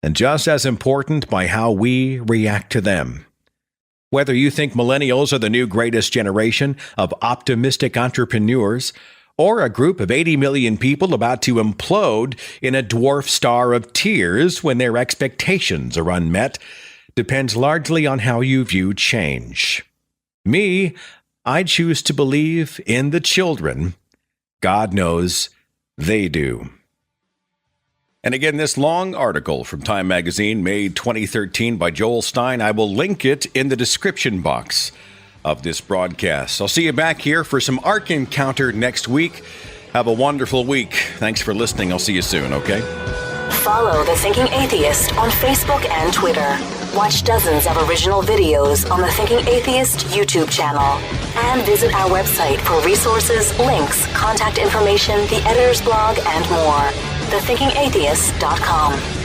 And just as important, by how we react to them. Whether you think millennials are the new greatest generation of optimistic entrepreneurs, or a group of 80 million people about to implode in a dwarf star of tears when their expectations are unmet, depends largely on how you view change. Me, I choose to believe in the children. God knows they do. And again, this long article from Time Magazine, May 2013, by Joel Stein, I will link it in the description box of this broadcast. I'll see you back here for some Ark Encounter next week. Have a wonderful week. Thanks for listening. I'll see you soon, okay? Follow The Thinking Atheist on Facebook and Twitter. Watch dozens of original videos on the Thinking Atheist YouTube channel. And visit our website for resources, links, contact information, the editor's blog, and more. thethinkingatheist.com.